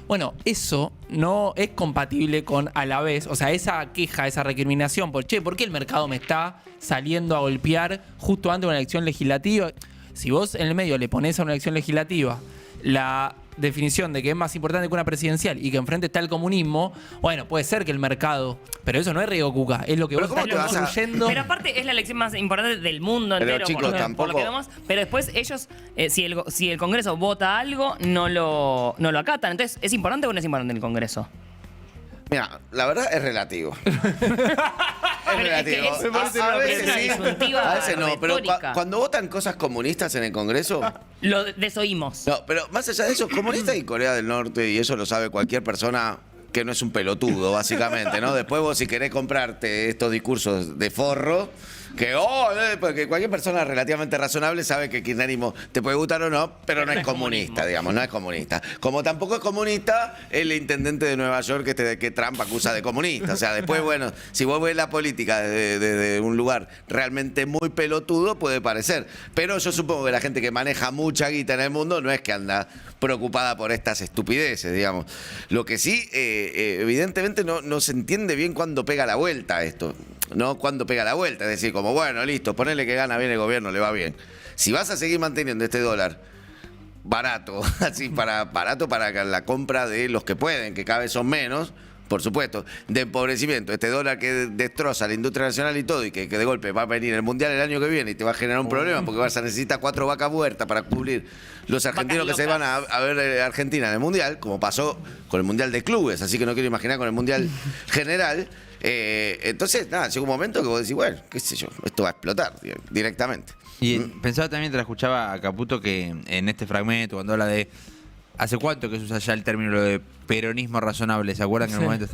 Speaker 4: Bueno, eso no es compatible con a la vez, o sea, esa queja, esa recriminación por, ¿por qué el mercado me está saliendo a golpear justo antes de una elección legislativa? Si vos en el medio le ponés a una elección legislativa la definición de que es más importante que una presidencial y que enfrente está el comunismo, bueno, puede ser que el mercado, pero eso no es Riego Cuca, es lo que
Speaker 1: Pero
Speaker 4: vos
Speaker 1: ¿cómo
Speaker 4: estás
Speaker 1: te vas a-
Speaker 4: construyendo.
Speaker 5: Pero aparte es la elección más importante del mundo
Speaker 1: Pero,
Speaker 5: entero,
Speaker 1: chicos,
Speaker 5: por lo que
Speaker 1: tampoco-
Speaker 5: vemos. Pero después ellos, si el Congreso vota algo, no lo acatan. Entonces, ¿es importante o no es importante el Congreso?
Speaker 1: Mira, la verdad es relativo. Es
Speaker 5: Pero es que
Speaker 1: relativo.
Speaker 5: es- me parece
Speaker 1: A
Speaker 5: una
Speaker 1: veces sí,
Speaker 5: disyuntiva
Speaker 1: a veces no, pero
Speaker 5: retórica.
Speaker 1: cuando votan cosas comunistas en el Congreso.
Speaker 5: Lo desoímos.
Speaker 1: No, pero más allá de eso, comunistas y Corea del Norte, y eso lo sabe cualquier persona que no es un pelotudo, básicamente, ¿no? Después vos si querés comprarte estos discursos de forro, porque cualquier persona relativamente razonable sabe que el kirchnerismo te puede gustar o no, pero no es comunista, digamos, no es comunista. Como tampoco es comunista el intendente de Nueva York que Trump acusa de comunista. O sea, después, bueno, si vos ves la política de un lugar realmente muy pelotudo, puede parecer. Pero yo supongo que la gente que maneja mucha guita en el mundo no es que anda preocupada por estas estupideces, digamos. Lo que sí, evidentemente no se entiende bien cuándo pega la vuelta esto, ¿no? Cuándo pega la vuelta, es decir, como bueno, listo, ponele que gana bien el gobierno, le va bien. Si vas a seguir manteniendo este dólar barato, así barato para la compra de los que pueden, que cada vez son menos, por supuesto, de empobrecimiento, este dólar que destroza la industria nacional y todo, y que de golpe va a venir el Mundial el año que viene y te va a generar un problema porque vas a necesitar 4 vacas muertas para cubrir los argentinos que se van a ver Argentina en el Mundial, como pasó con el Mundial de Clubes, así que no quiero imaginar con el Mundial general. Entonces, nada, llega un momento que vos decís, bueno, qué sé yo, esto va a explotar directamente.
Speaker 6: Y pensaba también, te la escuchaba a Caputo, que en este fragmento, cuando habla de ¿hace cuánto que se usa ya el término de peronismo razonable? ¿Se acuerdan que en el momento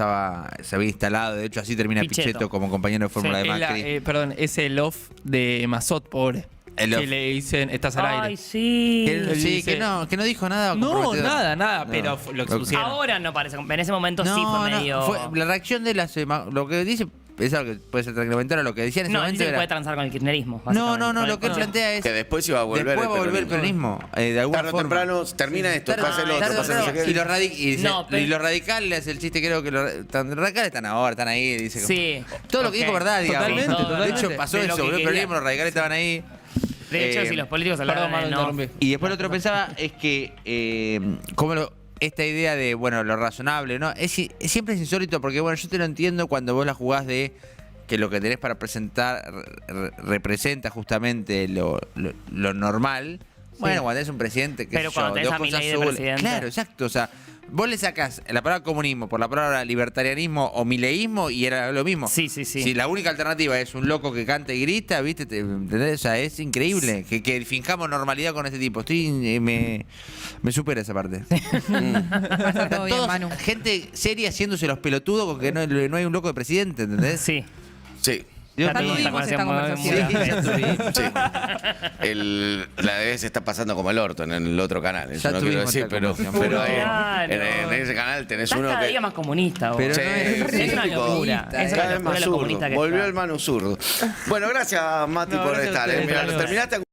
Speaker 6: se había instalado? De hecho, así termina Pichetto como compañero de fórmula de Macri.
Speaker 4: Perdón, es el off de Mazot, pobre.
Speaker 6: El off.
Speaker 4: Que le dicen, estás al aire.
Speaker 5: Ay, sí.
Speaker 6: Que no dijo nada.
Speaker 4: No,
Speaker 6: comprometedor.
Speaker 4: nada,
Speaker 6: No.
Speaker 4: pero lo expusieron.
Speaker 5: Ahora no parece. En ese momento sí
Speaker 6: No,
Speaker 5: fue
Speaker 6: no,
Speaker 5: medio.
Speaker 6: la reacción de lo que dice es algo que puede ser tranquilamente, lo que decía en ese
Speaker 5: No,
Speaker 6: momento
Speaker 5: dice que
Speaker 6: era...
Speaker 5: puede transar con el kirchnerismo.
Speaker 6: No,
Speaker 5: básicamente.
Speaker 6: lo que él plantea es...
Speaker 1: Que después iba a volver
Speaker 6: Después va a volver el peronismo, de alguna
Speaker 1: Tarde o
Speaker 6: forma.
Speaker 1: temprano termina esto,
Speaker 6: Tarde-
Speaker 1: pasa el otro,
Speaker 6: tarde o
Speaker 1: pasa no sé
Speaker 6: temprano.
Speaker 1: qué.
Speaker 6: Y los radicales, el chiste creo que los radicales están ahora, están ahí, dice como-
Speaker 5: Sí.
Speaker 6: Todo lo que dijo
Speaker 5: Ok.
Speaker 6: verdad, digamos.
Speaker 4: Totalmente,
Speaker 6: De
Speaker 4: totalmente.
Speaker 6: hecho pasó
Speaker 4: De lo
Speaker 6: eso,
Speaker 4: que
Speaker 6: volvió el
Speaker 4: quería.
Speaker 6: peronismo, los radicales estaban ahí.
Speaker 5: De hecho, si los políticos hablaran
Speaker 4: Perdón,
Speaker 5: de
Speaker 4: Manu,
Speaker 5: no.
Speaker 4: interrumpí.
Speaker 6: Y después lo otro pensaba es que esta idea de, bueno, lo razonable, ¿no? Siempre es insólito porque, bueno, yo te lo entiendo cuando vos la jugás de que lo que tenés para presentar representa justamente lo normal. Bueno, cuando tenés un presidente que
Speaker 5: Pero cuando tenés a Milei de presidente.
Speaker 6: Claro, exacto. O sea, vos le sacás la palabra comunismo por la palabra libertarianismo o mileísmo y era lo mismo.
Speaker 5: Sí.
Speaker 6: Si la única alternativa es un loco que canta y grita, ¿viste? ¿Entendés? O sea, es increíble que finjamos normalidad con este tipo. Me supera esa parte.
Speaker 8: Va a estar todo bien,
Speaker 6: Todos,
Speaker 8: Manu.
Speaker 6: gente seria haciéndose los pelotudos con que no hay un loco de presidente, ¿entendés?
Speaker 5: Sí.
Speaker 1: Sí.
Speaker 6: Dios
Speaker 8: Ya
Speaker 6: mío.
Speaker 8: tuvimos esta conversación.
Speaker 6: Sí, ya tuvimos.
Speaker 1: Sí. La de se está pasando como el orto en el otro canal. Eso
Speaker 6: Ya
Speaker 1: no quiero
Speaker 6: tuvimos
Speaker 1: decir,
Speaker 6: esta
Speaker 1: pero
Speaker 6: conversación.
Speaker 5: Claro.
Speaker 1: en ese canal tenés
Speaker 5: Estás
Speaker 1: uno
Speaker 5: cada
Speaker 1: que.
Speaker 5: día más comunista vos.
Speaker 6: Pero
Speaker 1: Sí,
Speaker 6: no es-
Speaker 5: Es una
Speaker 1: tipo,
Speaker 5: locura. Es
Speaker 1: cada
Speaker 5: una
Speaker 1: vez más
Speaker 5: locura lo
Speaker 1: zurdo.
Speaker 5: comunista que
Speaker 1: Volvió
Speaker 5: está.
Speaker 1: el Manu zurdo. Bueno, gracias, Mati,
Speaker 4: No,
Speaker 1: por
Speaker 4: gracias a
Speaker 1: estar.
Speaker 4: ustedes,
Speaker 1: Mira,
Speaker 4: hasta
Speaker 1: lo
Speaker 4: luego.
Speaker 1: terminaste